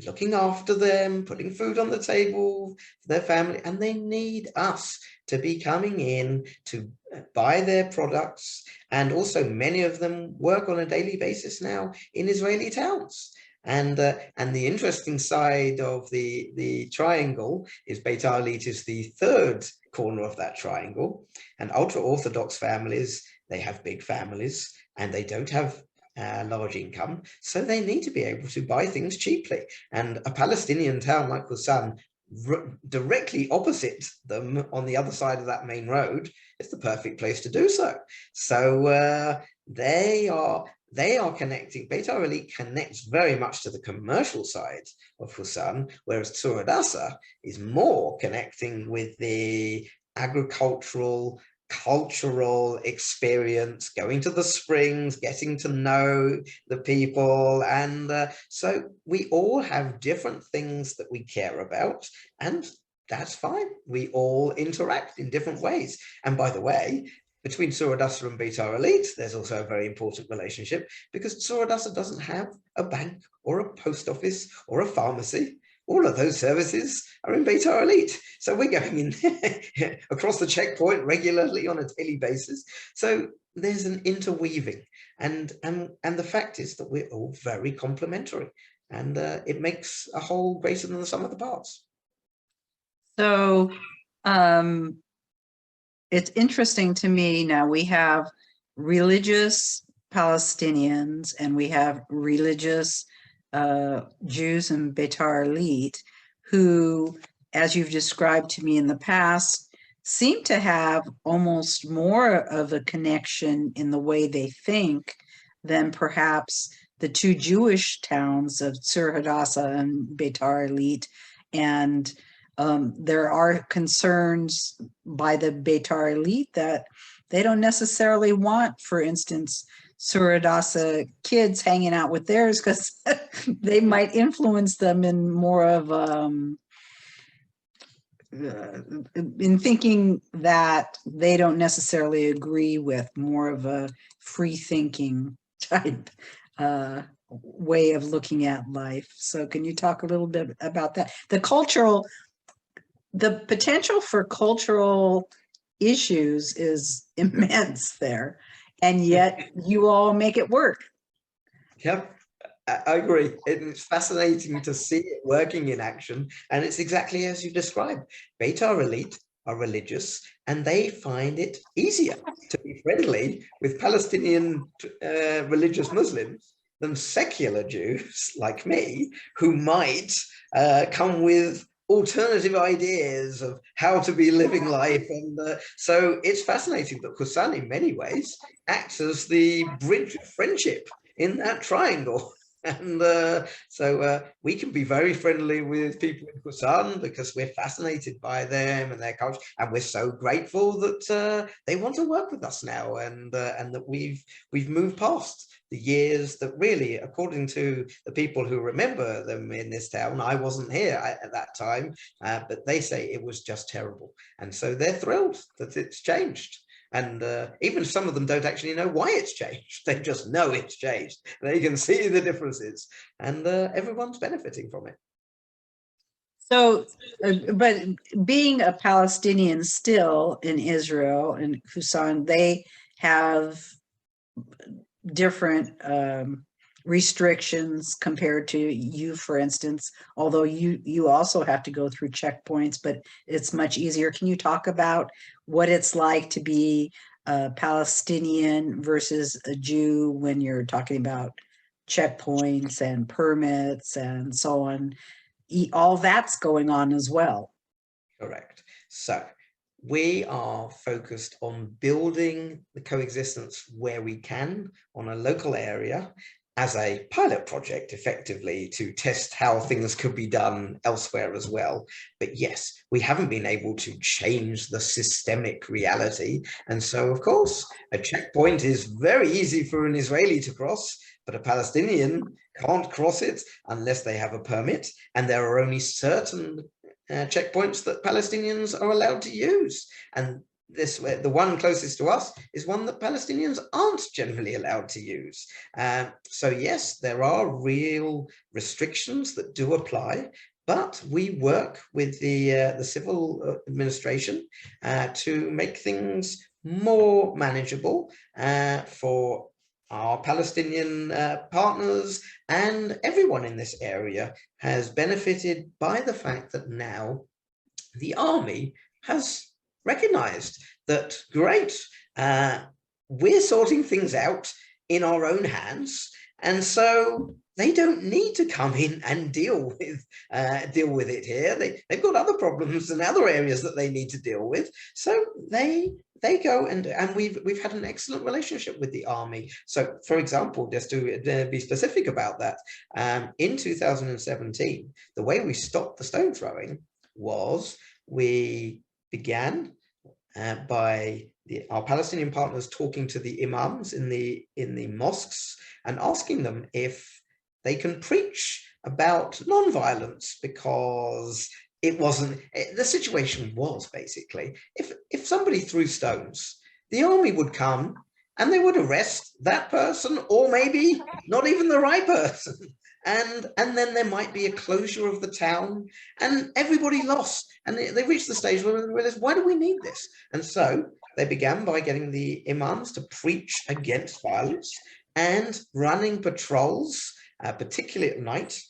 looking after them, putting food on the table for their family, and they need us to be coming in to buy their products. And also many of them work on a daily basis now in Israeli towns. And the interesting side of the triangle is Beitar Illit is the third corner of that triangle. And ultra-Orthodox families, they have big families and they don't have large income, so they need to be able to buy things cheaply. And a Palestinian town like Husan, directly opposite them on the other side of that main road, is the perfect place to do so. So they are connecting. Beitar Illit connects very much to the commercial side of Husan, whereas Tzur Hadassah is more connecting with the agricultural, cultural experience, going to the springs, getting to know the people. And so we all have different things that we care about, and that's fine. We all interact in different ways. And by the way, between Tzur Hadassah and Beitar Illit, there's also a very important relationship, because Tzur Hadassah doesn't have a bank or a post office or a pharmacy. All of those services are in Beitar Illit. So we're going in across the checkpoint regularly on a daily basis. So there's an interweaving. And the fact is that we're all very complementary. And it makes a whole greater than the sum of the parts. So it's interesting to me now, we have religious Palestinians and we have religious Jews in Beitar Illit, who, as you've described to me in the past, seem to have almost more of a connection in the way they think than perhaps the two Jewish towns of Tzur Hadassah and Beitar Illit. And there are concerns by the Beitar Illit that they don't necessarily want, for instance, Tzur Hadassah kids hanging out with theirs, because they might influence them in more of in thinking that they don't necessarily agree with more of a free thinking type way of looking at life. So can you talk a little bit about that? The potential for cultural issues is immense there, and yet you all make it work. Yep, I agree. It's fascinating to see it working in action, and it's exactly as you described. Beitar Illit are religious, and they find it easier to be friendly with Palestinian religious Muslims than secular Jews like me, who might come with alternative ideas of how to be living life. And so it's fascinating that Husan in many ways acts as the bridge of friendship in that triangle. And so we can be very friendly with people in Husan because we're fascinated by them and their culture, and we're so grateful that they want to work with us now, and that we've moved past the years that really, according to the people who remember them in this town, I wasn't here at that time, but they say it was just terrible. And so they're thrilled that it's changed. And even some of them don't actually know why it's changed. They just know it's changed. They can see the differences, and everyone's benefiting from it. So, but being a Palestinian still in Israel and Husan, they have different restrictions compared to you, for instance, although you also have to go through checkpoints, but it's much easier. Can you talk about what it's like to be a Palestinian versus a Jew when you're talking about checkpoints and permits and so on? All that's going on as well. Correct. So we are focused on building the coexistence where we can on a local area as a pilot project, effectively, to test how things could be done elsewhere as well. But yes, we haven't been able to change the systemic reality. And so, of course, a checkpoint is very easy for an Israeli to cross, but a Palestinian can't cross it unless they have a permit. And there are only certain checkpoints that Palestinians are allowed to use. And the one closest to us is one that Palestinians aren't generally allowed to use. So yes, there are real restrictions that do apply, but we work with the civil administration to make things more manageable for our Palestinian partners, and everyone in this area has benefited by the fact that now the army has recognized that, great, we're sorting things out in our own hands, and so they don't need to come in and deal with it here. They've got other problems and other areas that they need to deal with, so they go, and we've had an excellent relationship with the army. So, for example, just to be specific about that, in 2017, the way we stopped the stone throwing was we began by our Palestinian partners talking to the imams in the mosques and asking them if they can preach about non-violence, because the situation was basically, if somebody threw stones, the army would come and they would arrest that person, or maybe not even the right person. And then there might be a closure of the town, and everybody lost. And they reached the stage where they realized, why do we need this? And so they began by getting the imams to preach against violence and running patrols, particularly at night,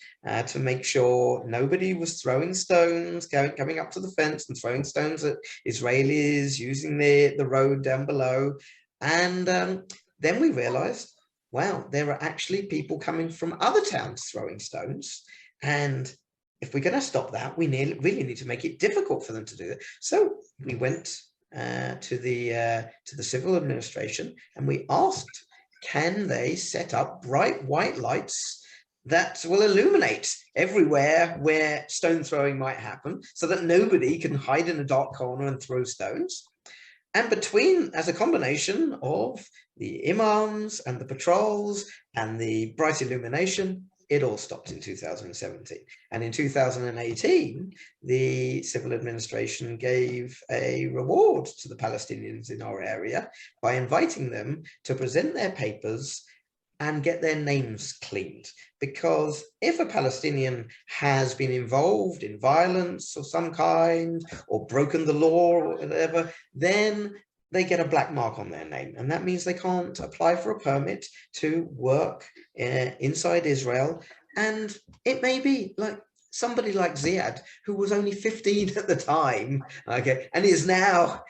to make sure nobody was throwing stones, coming up to the fence and throwing stones at Israelis, using the road down below. And then we realized, wow, there are actually people coming from other towns throwing stones. And if we're going to stop that, we really need to make it difficult for them to do that. So we went to the civil administration and we asked, can they set up bright white lights that will illuminate everywhere where stone throwing might happen, so that nobody can hide in a dark corner and throw stones? And as a combination of the imams and the patrols and the bright illumination, it all stopped in 2017. And in 2018, the civil administration gave a reward to the Palestinians in our area by inviting them to present their papers and get their names cleaned. Because if a Palestinian has been involved in violence of some kind or broken the law or whatever, then they get a black mark on their name. And that means they can't apply for a permit to work inside Israel. And it may be like somebody like Ziad, who was only 15 at the time, okay, and is now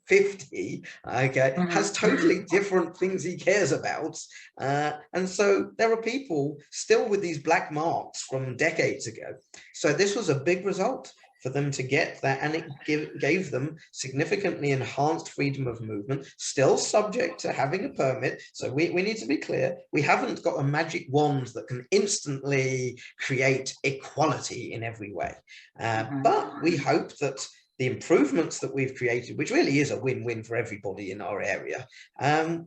50, okay, has totally different things he cares about. And so there are people still with these black marks from decades ago. So this was a big result for them to get that, and it gave them significantly enhanced freedom of movement, still subject to having a permit. So we need to be clear, we haven't got a magic wand that can instantly create equality in every way. But we hope that the improvements that we've created, which really is a win-win for everybody in our area,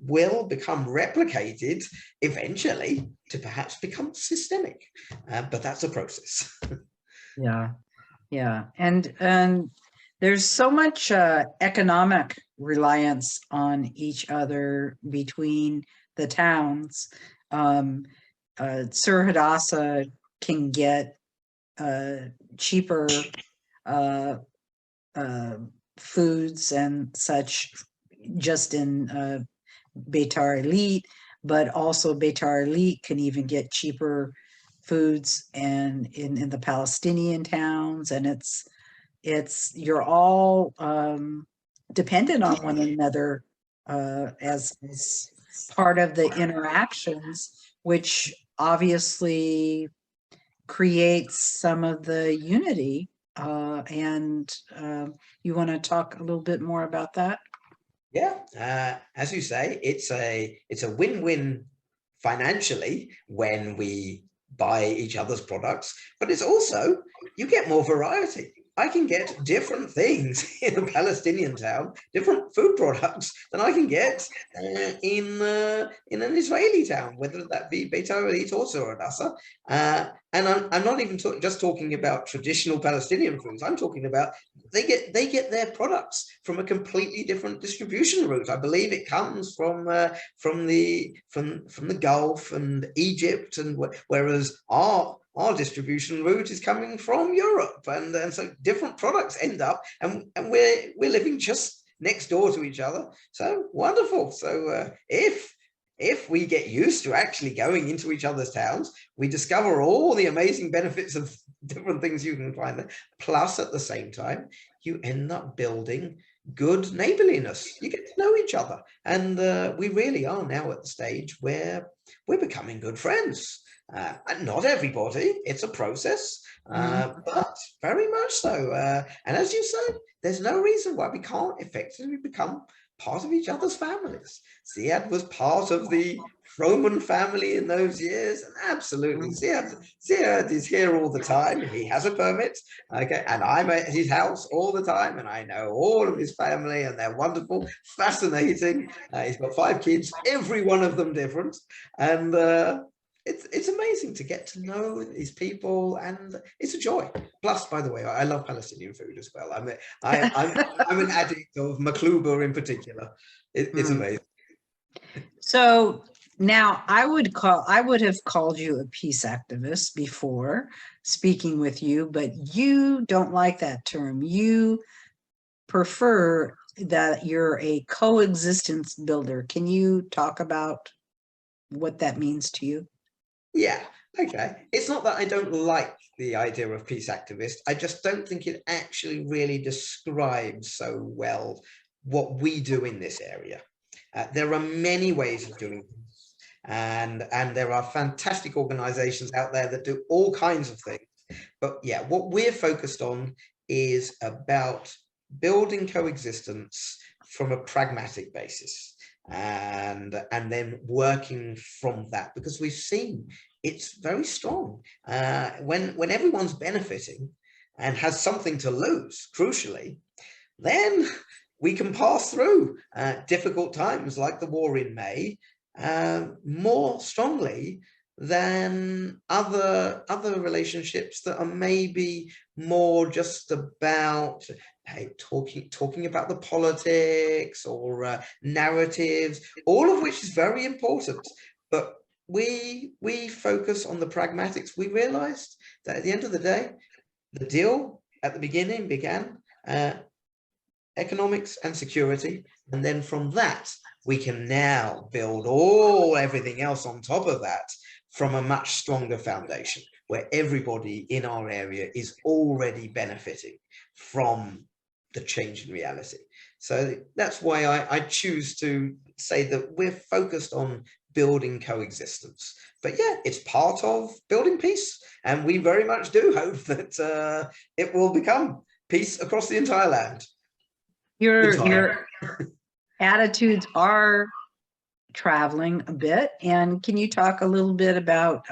will become replicated eventually to perhaps become systemic. But that's a process. Yeah, and there's so much economic reliance on each other between the towns. Tzur Hadassah can get cheaper foods and such just in Beitar Illit, but also Beitar Illit can even get cheaper foods and in the Palestinian towns, and you're all dependent on one another as part of the interactions, which obviously creates some of the unity. And you want to talk a little bit more about that? Yeah, as you say, it's a win-win financially when we buy each other's products, but it's also, you get more variety. I can get different things in a Palestinian town, different food products than I can get in an Israeli town, whether that be Beitar Illit or Tzur Hadassah. And I'm not even just talking about traditional Palestinian foods. I'm talking about they get their products from a completely different distribution route. I believe it comes from the Gulf and Egypt, and whereas our distribution route is coming from Europe, and so different products end up, and we're living just next door to each other. So wonderful. So if we get used to actually going into each other's towns, we discover all the amazing benefits of different things you can find there. Plus, at the same time, you end up building good neighborliness. You get to know each other. And we really are now at the stage where we're becoming good friends. And not everybody, it's a process, but very much so. And as you say, there's no reason why we can't effectively become part of each other's families. Ziad was part of the Roman family in those years, and absolutely, Ziad is here all the time. He has a permit, okay, and I'm at his house all the time, and I know all of his family, and they're wonderful, fascinating. He's got 5 kids, every one of them different, and it's amazing to get to know these people, and it's a joy. Plus, by the way, I love Palestinian food as well. I'm an addict of makluba in particular. It's amazing. So now I would have called you a peace activist before speaking with you, but you don't like that term. You prefer that you're a coexistence builder. Can you talk about what that means to you? Yeah, okay. It's not that I don't like the idea of peace activist. I just don't think it actually really describes so well what we do in this area. There are many ways of doing things, and there are fantastic organizations out there that do all kinds of things. But yeah, what we're focused on is about building coexistence from a pragmatic basis. And then working from that, because we've seen it's very strong when everyone's benefiting and has something to lose, crucially, then we can pass through difficult times like the war in May more strongly than other relationships that are maybe more just about talking about the politics or narratives, all of which is very important. But we focus on the pragmatics. We realized that at the end of the day, the deal at the beginning began economics and security, and then from that we can now build everything else on top of that from a much stronger foundation, where everybody in our area is already benefiting from the change in reality. So that's why I choose to say that we're focused on building coexistence. But yeah, it's part of building peace, and we very much do hope that it will become peace across the entire land. Your attitudes are traveling a bit, and can you talk a little bit about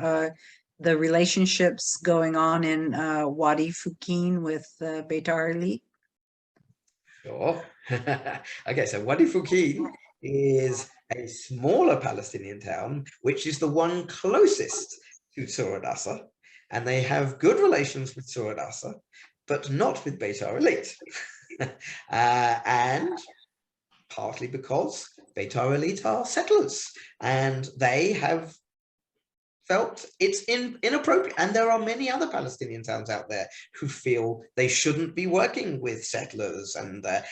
the relationships going on in Wadi Fukin with Beitar Illit? Sure. Okay, so Wadi Fukin is a smaller Palestinian town, which is the one closest to Tzur Hadassah, and they have good relations with Tzur Hadassah, but not with Beitar Illit. And partly because Beitar Illit are settlers, and they have felt it's inappropriate. And there are many other Palestinian towns out there who feel they shouldn't be working with settlers, and that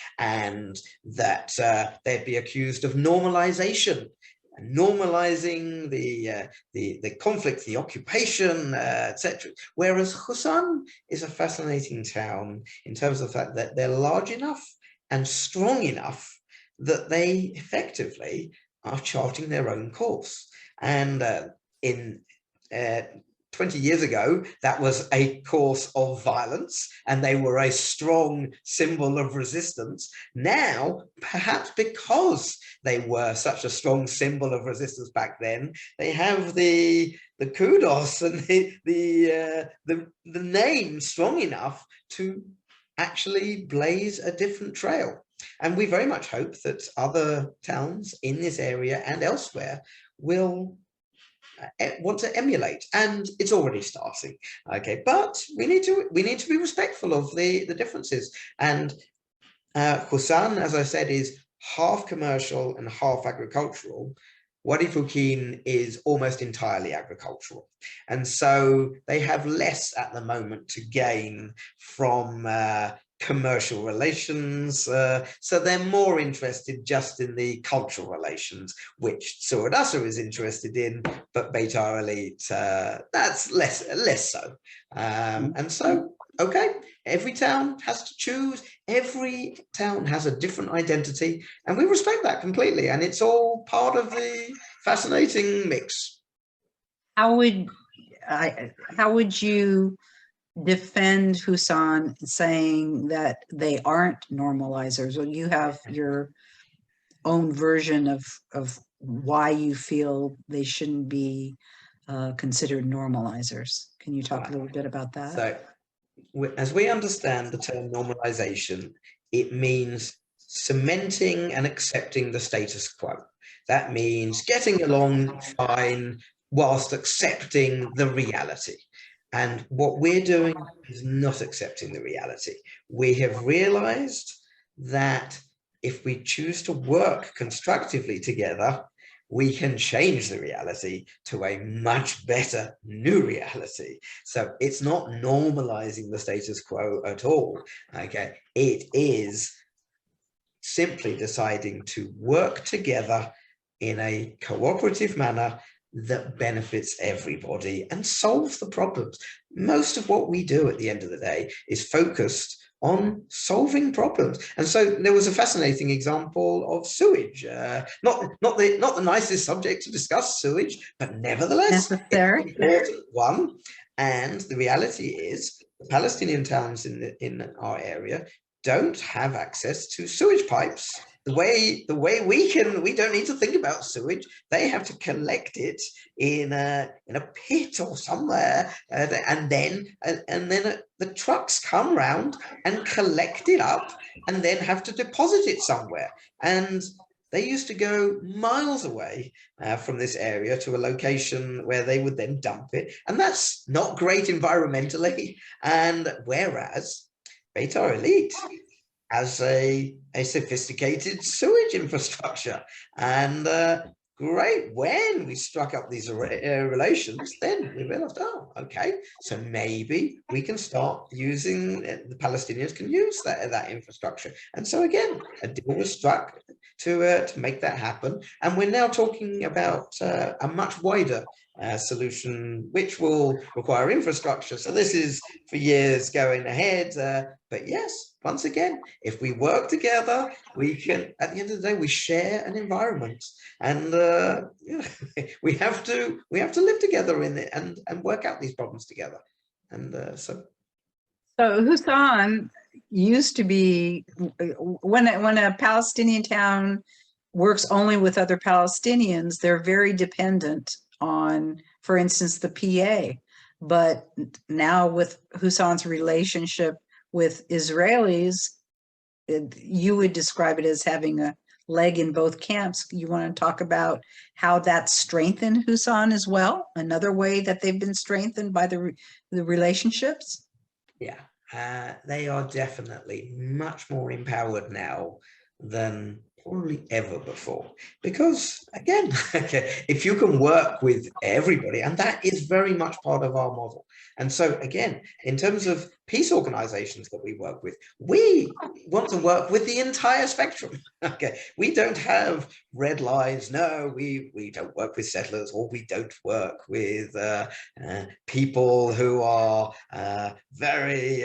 they'd be accused of normalization, normalizing the conflict, the occupation, etc. Whereas Husan is a fascinating town in terms of the fact that they're large enough and strong enough that they effectively are charting their own course. And in 20 years ago, that was a course of violence, and they were a strong symbol of resistance. Now, perhaps because they were such a strong symbol of resistance back then, they have the kudos and the name strong enough to actually blaze a different trail. And we very much hope that other towns in this area and elsewhere will want to emulate, and it's already starting. Okay, but we need to be respectful of the differences. And Husan, as I said, is half commercial and half agricultural. Wadi Fukin is almost entirely agricultural. And so they have less at the moment to gain from commercial relations. So they're more interested just in the cultural relations, which Tzur Hadassah is interested in, but Beitar Illit, that's less so. And so, okay, every town has to choose. Every town has a different identity, and we respect that completely. And it's all part of the fascinating mix. How would you defend Husan saying that they aren't normalizers? Or you have your own version of why you feel they shouldn't be considered normalizers. Can you talk a little bit about that? So, as we understand the term normalization, it means cementing and accepting the status quo. That means getting along fine whilst accepting the reality. And what we're doing is not accepting the reality. We have realized that if we choose to work constructively together, we can change the reality to a much better new reality. So it's not normalizing the status quo at all. Okay, it is simply deciding to work together in a cooperative manner that benefits everybody and solves the problems. Most of what we do at the end of the day is focused on solving problems. And so there was a fascinating example of sewage. Not the nicest subject to discuss, sewage, but nevertheless, necessary. it's an important one. And the reality is the Palestinian towns in our area don't have access to sewage pipes. The way we don't need to think about sewage. They have to collect it in a pit or somewhere, and then the trucks come round and collect it up, and then have to deposit it somewhere. And they used to go miles away from this area to a location where they would then dump it, and that's not great environmentally. And whereas Beitar Illit as a sophisticated sewage infrastructure. And great, when we struck up these relations, then we realized, oh, okay, so maybe we can start using, the Palestinians can use that infrastructure. And so again, a deal was struck to make that happen. And we're now talking about a much wider solution, which will require infrastructure. So this is for years going ahead. But yes, once again, if we work together, we can, at the end of the day, we share an environment, and we have to live together in it and work out these problems together. And so Husan used to be, when a Palestinian town works only with other Palestinians, they're very dependent on, for instance, the PA. But now with Husan's relationship with Israelis, you would describe it as having a leg in both camps. You want to talk about how that strengthened Husan as well? Another way that they've been strengthened by the relationships? Yeah, they are definitely much more empowered now than probably ever before, because again, if you can work with everybody, and that is very much part of our model. And so again, in terms of peace organizations that we work with, we want to work with the entire spectrum. Okay, we don't have red lines. No, we don't work with settlers, or we don't work with people who are very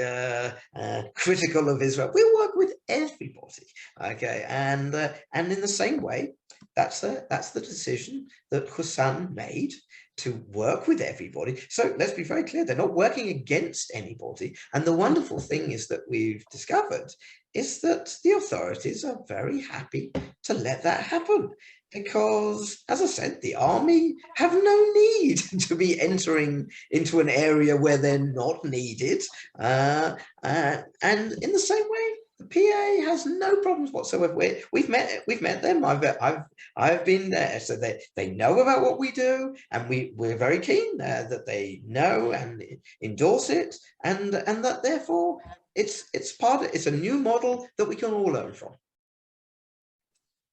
critical of Israel. We work with everybody. Okay, and in the same way, that's the decision that Husan made, to work with everybody. So let's be very clear, they're not working against anybody. And the wonderful thing is that we've discovered is that the authorities are very happy to let that happen. because, as I said, the army have no need to be entering into an area where they're not needed. And in the same way, the PA has no problems whatsoever. We've met them. I've been there, so they know about what we do, and we're very keen that they know and endorse it, and that therefore it's a new model that we can all learn from.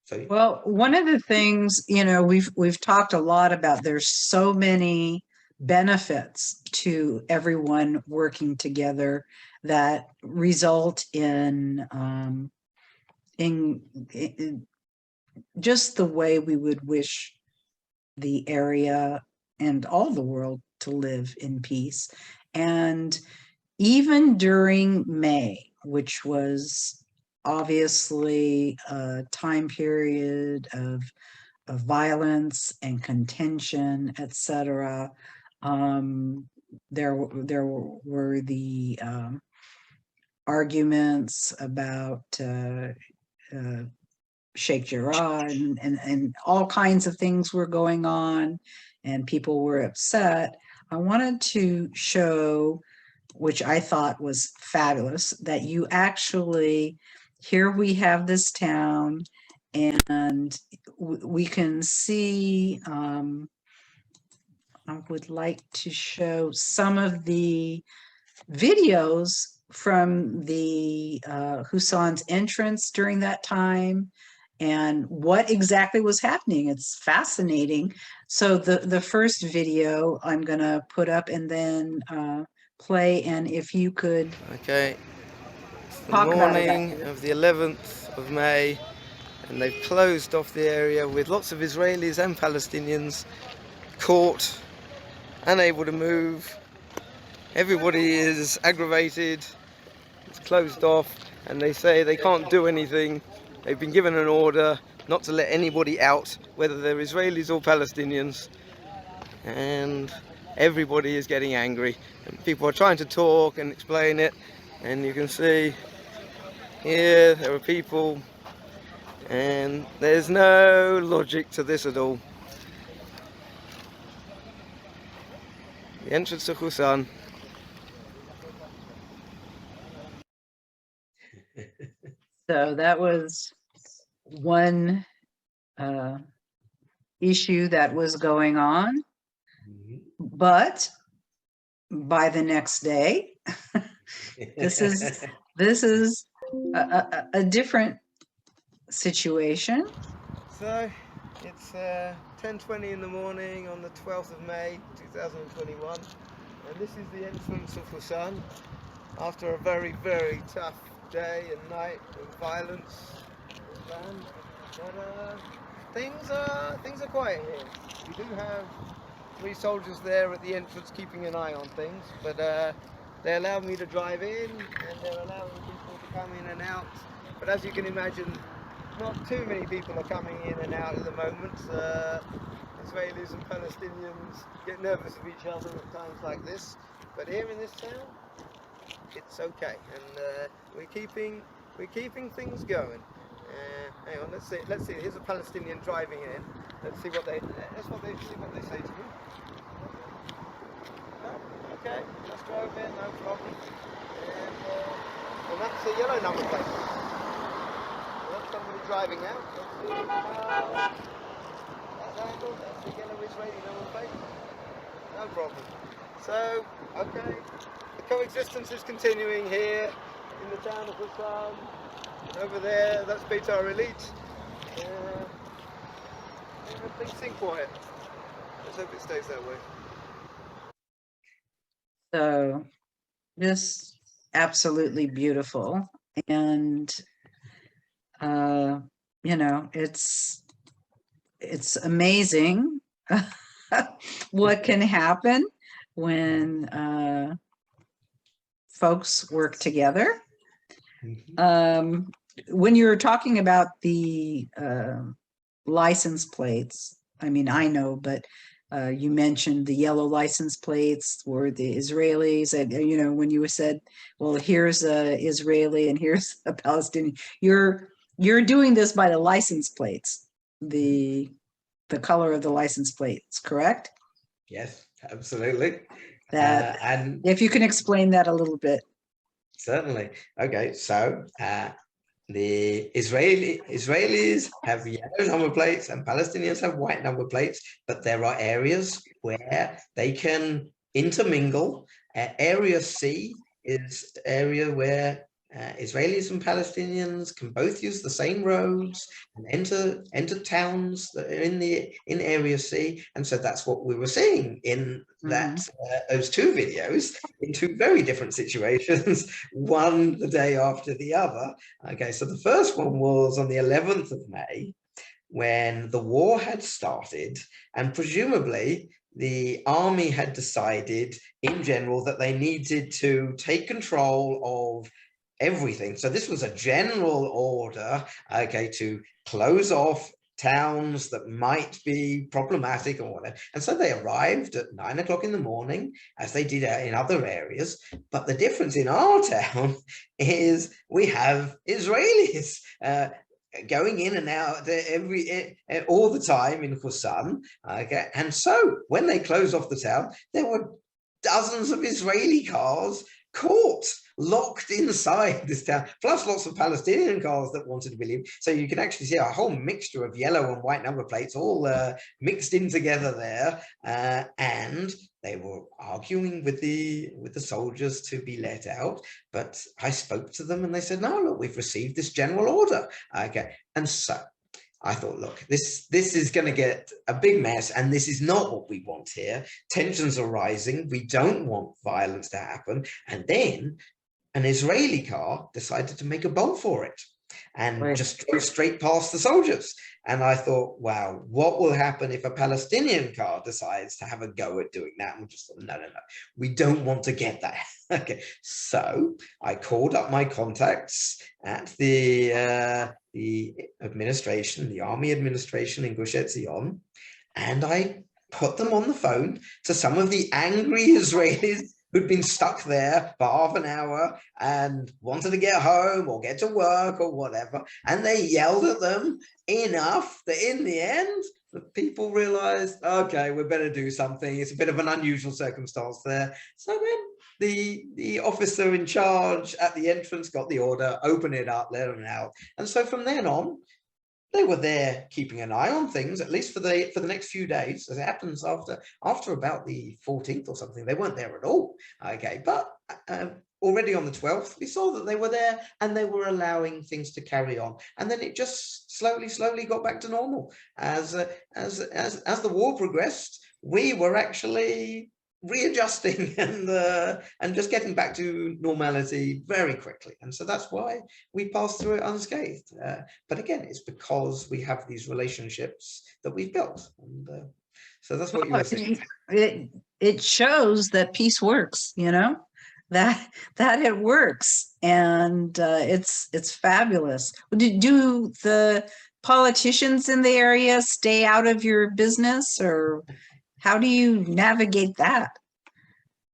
So, well, one of the things, we've talked a lot about, there's so many benefits to everyone working together that result in just the way we would wish the area and all the world to live in peace. And even during May, which was obviously a time period of violence and contention, etc. There were the arguments about Sheikh Jarrah, and all kinds of things were going on, and people were upset. I wanted to show, which I thought was fabulous, that you actually, here we have this town, and we can see, I would like to show some of the videos from the Husan's entrance during that time and what exactly was happening. It's fascinating. So the first video I'm gonna put up and then play, and if you could Okay, it's the talk about morning that. of the 11th of May, and they've closed off the area with lots of Israelis and Palestinians caught, unable to move. Everybody is aggravated, it's closed off, and they say they can't do anything. They've been given an order not to let anybody out, whether they're Israelis or Palestinians, and everybody is getting angry. And people are trying to talk and explain it, and you can see here there are people, and there's no logic to this at all. The entrance to Husan. So that was one issue that was going on, but by the next day, this is a different situation. So it's 10:20 in the morning on the 12th of May 2021, and this is the entrance of Husan after a very, very tough day and night of violence. But things are quiet here. We do have 3 soldiers there at the entrance keeping an eye on things, but they allow me to drive in, and they're allowing people to come in and out. But as you can imagine, not too many people are coming in and out at the moment. Israelis and Palestinians get nervous of each other at times like this, but here in this town, it's okay, and we're keeping things going. Hang on, let's see. Here's a Palestinian driving in. Let's see what they say to me. Oh, okay, let's drive in, no problem. And that's a yellow number plate. That's somebody driving out. That's angle. That's the yellow Israeli number plate. No problem. So, okay, the coexistence is continuing here in the town of Husan. Over there, that's Beitar Illit. Everything seems quiet. Let's hope it stays that way. So just absolutely beautiful. And it's amazing what can happen when folks work together. When you were talking about the license plates, I mean, I know, but you mentioned the yellow license plates were the Israelis, and when you said, well, here's a Israeli and here's a Palestinian, you're doing this by the license plates. the color of the license plates, correct? Yes, absolutely. That And if you can explain that a little bit. certainly. Okay, so the Israelis have yellow number plates and Palestinians have white number plates, but there are areas where they can intermingle. Area C is area where Israelis and Palestinians can both use the same roads and enter towns that are in Area C, and so that's what we were seeing in that those two videos in two very different situations, one the day after the other. Okay, so the first one was on the 11th of May, when the war had started, and presumably the army had decided in general that they needed to take control of everything. So this was a general order, okay, to close off towns that might be problematic or whatever. And so they arrived at 9 o'clock in the morning, as they did in other areas. But the difference in our town is we have Israelis going in and out all the time in Husan. Okay, and so when they closed off the town, there were dozens of Israeli cars caught, locked inside this town, plus lots of Palestinian cars that wanted to be leaving. So you can actually see a whole mixture of yellow and white number plates all mixed in together there, and they were arguing with the soldiers to be let out. But I spoke to them and they said, no, look, we've received this general order. Okay, and so I thought, look, this is going to get a big mess, and this is not what we want here. Tensions are rising. We don't want violence to happen. And then an Israeli car decided to make a bolt for it and just drove straight past the soldiers. And I thought, wow, what will happen if a Palestinian car decides to have a go at doing that? And we just thought, no, we don't want to get that. Okay, so I called up my contacts at the administration, the army administration in Gush Etzion, and I put them on the phone to some of the angry Israelis who'd been stuck there for half an hour and wanted to get home or get to work or whatever. And they yelled at them enough that in the end, the people realized, okay, we better do something. It's a bit of an unusual circumstance there. So then the officer in charge at the entrance got the order, open it up, let them out. And so from then on, they were there keeping an eye on things, at least for the next few days. As it happens, after about the 14th or something, they weren't there at all. Okay, but already on the 12th, we saw that they were there and they were allowing things to carry on. And then it just slowly got back to normal. As the war progressed, we were actually readjusting and just getting back to normality very quickly. And so that's why we passed through it unscathed. But again, it's because we have these relationships that we've built. And so that's what you were saying. It shows that peace works, you know, that it works. And it's fabulous. Do the politicians in the area stay out of your business, or how do you navigate that?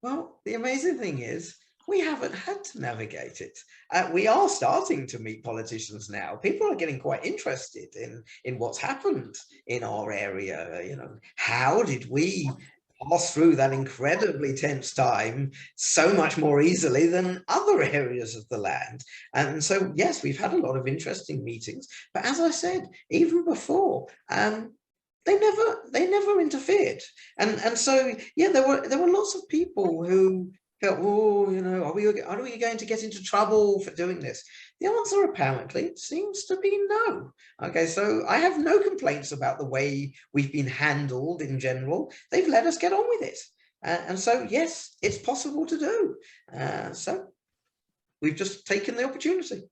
Well, the amazing thing is we haven't had to navigate it. We are starting to meet politicians now. People are getting quite interested in what's happened in our area. You know, how did we pass through that incredibly tense time so much more easily than other areas of the land? And so, yes, we've had a lot of interesting meetings. But as I said, even before, they never interfered, and so yeah, there were lots of people who felt, oh, you know, are we going to get into trouble for doing this? The answer apparently seems to be no. Okay, so I have no complaints about the way we've been handled in general. They've let us get on with it, and so yes, it's possible to do. So we've just taken the opportunity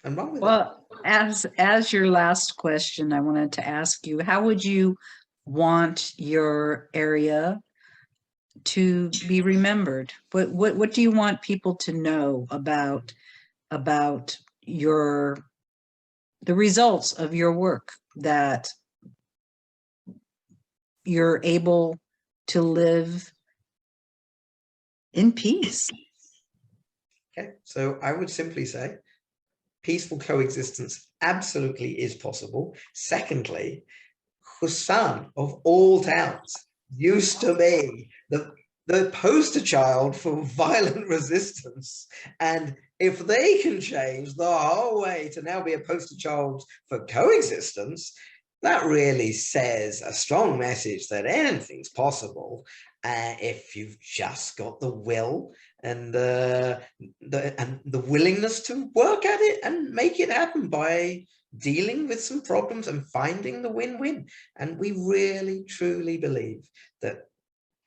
and run with it. Well, as your last question, I wanted to ask you, how would you want your area to be remembered? What do you want people to know about the results of your work, that you're able to live in peace? Okay, so I would simply say, peaceful coexistence absolutely is possible. Secondly, Husan, of all towns, used to be the poster child for violent resistance. And if they can change the whole way to now be a poster child for coexistence, that really says a strong message that anything's possible if you've just got the will and the willingness to work at it and make it happen by dealing with some problems and finding the win-win. And we really, truly believe that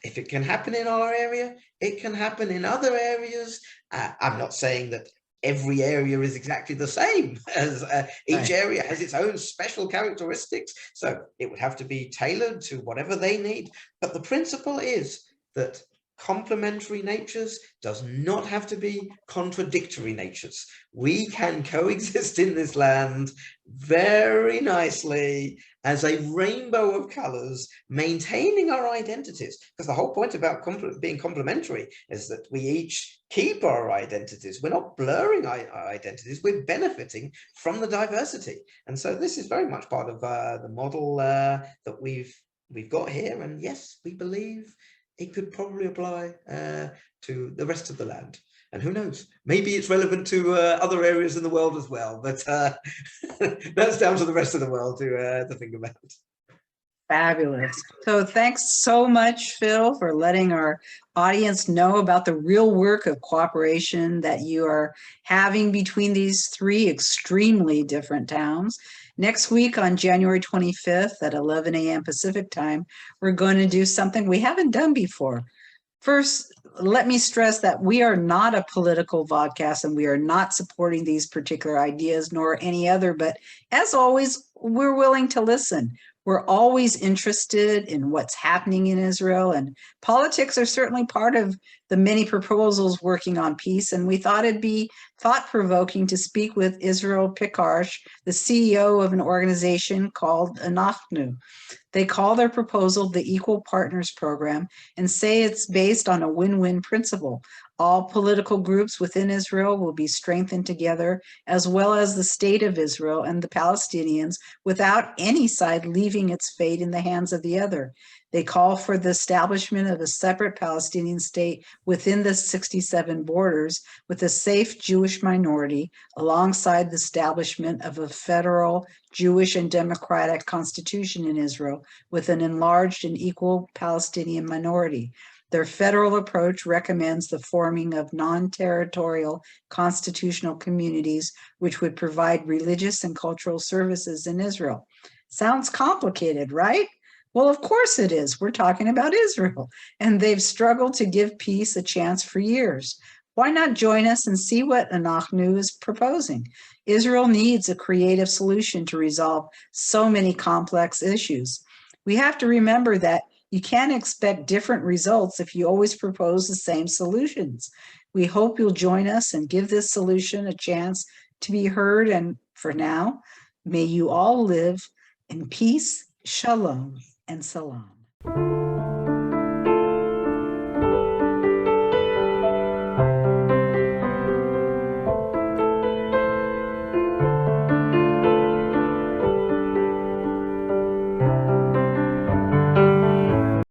if it can happen in our area, it can happen in other areas. I'm not saying that every area is exactly the same, as each area has its own special characteristics. So it would have to be tailored to whatever they need. But the principle is that complementary natures does not have to be contradictory natures. We can coexist in this land very nicely as a rainbow of colors, maintaining our identities. Because the whole point about being complementary is that we each keep our identities. We're not blurring our identities, we're benefiting from the diversity. And so this is very much part of the model that we've got here. And yes, we believe it could probably apply to the rest of the land. And who knows, maybe it's relevant to other areas in the world as well, but that's down to the rest of the world to think about. Fabulous. So thanks so much, Phil, for letting our audience know about the real work of cooperation that you are having between these three extremely different towns. Next week on January 25th at 11 a.m. Pacific time, we're going to do something we haven't done before. First, let me stress that we are not a political vodcast and we are not supporting these particular ideas nor any other, but as always, we're willing to listen. We're always interested in what's happening in Israel, and politics are certainly part of the many proposals working on peace. And we thought it'd be thought-provoking to speak with Israel Pikarsh, the CEO of an organization called Anachnu. They call their proposal the Equal Partners Program and say it's based on a win-win principle. All political groups within Israel will be strengthened together, as well as the state of Israel and the Palestinians, without any side leaving its fate in the hands of the other. They call for the establishment of a separate Palestinian state within the 67 borders with a safe Jewish minority, alongside the establishment of a federal Jewish and democratic constitution in Israel with an enlarged and equal Palestinian minority. Their federal approach recommends the forming of non-territorial constitutional communities which would provide religious and cultural services in Israel. Sounds complicated, right? Well, of course it is. We're talking about Israel, and they've struggled to give peace a chance for years. Why not join us and see what Anachnu is proposing? Israel needs a creative solution to resolve so many complex issues. We have to remember that you can't expect different results if you always propose the same solutions. We hope you'll join us and give this solution a chance to be heard. And for now, may you all live in peace, shalom, and salam.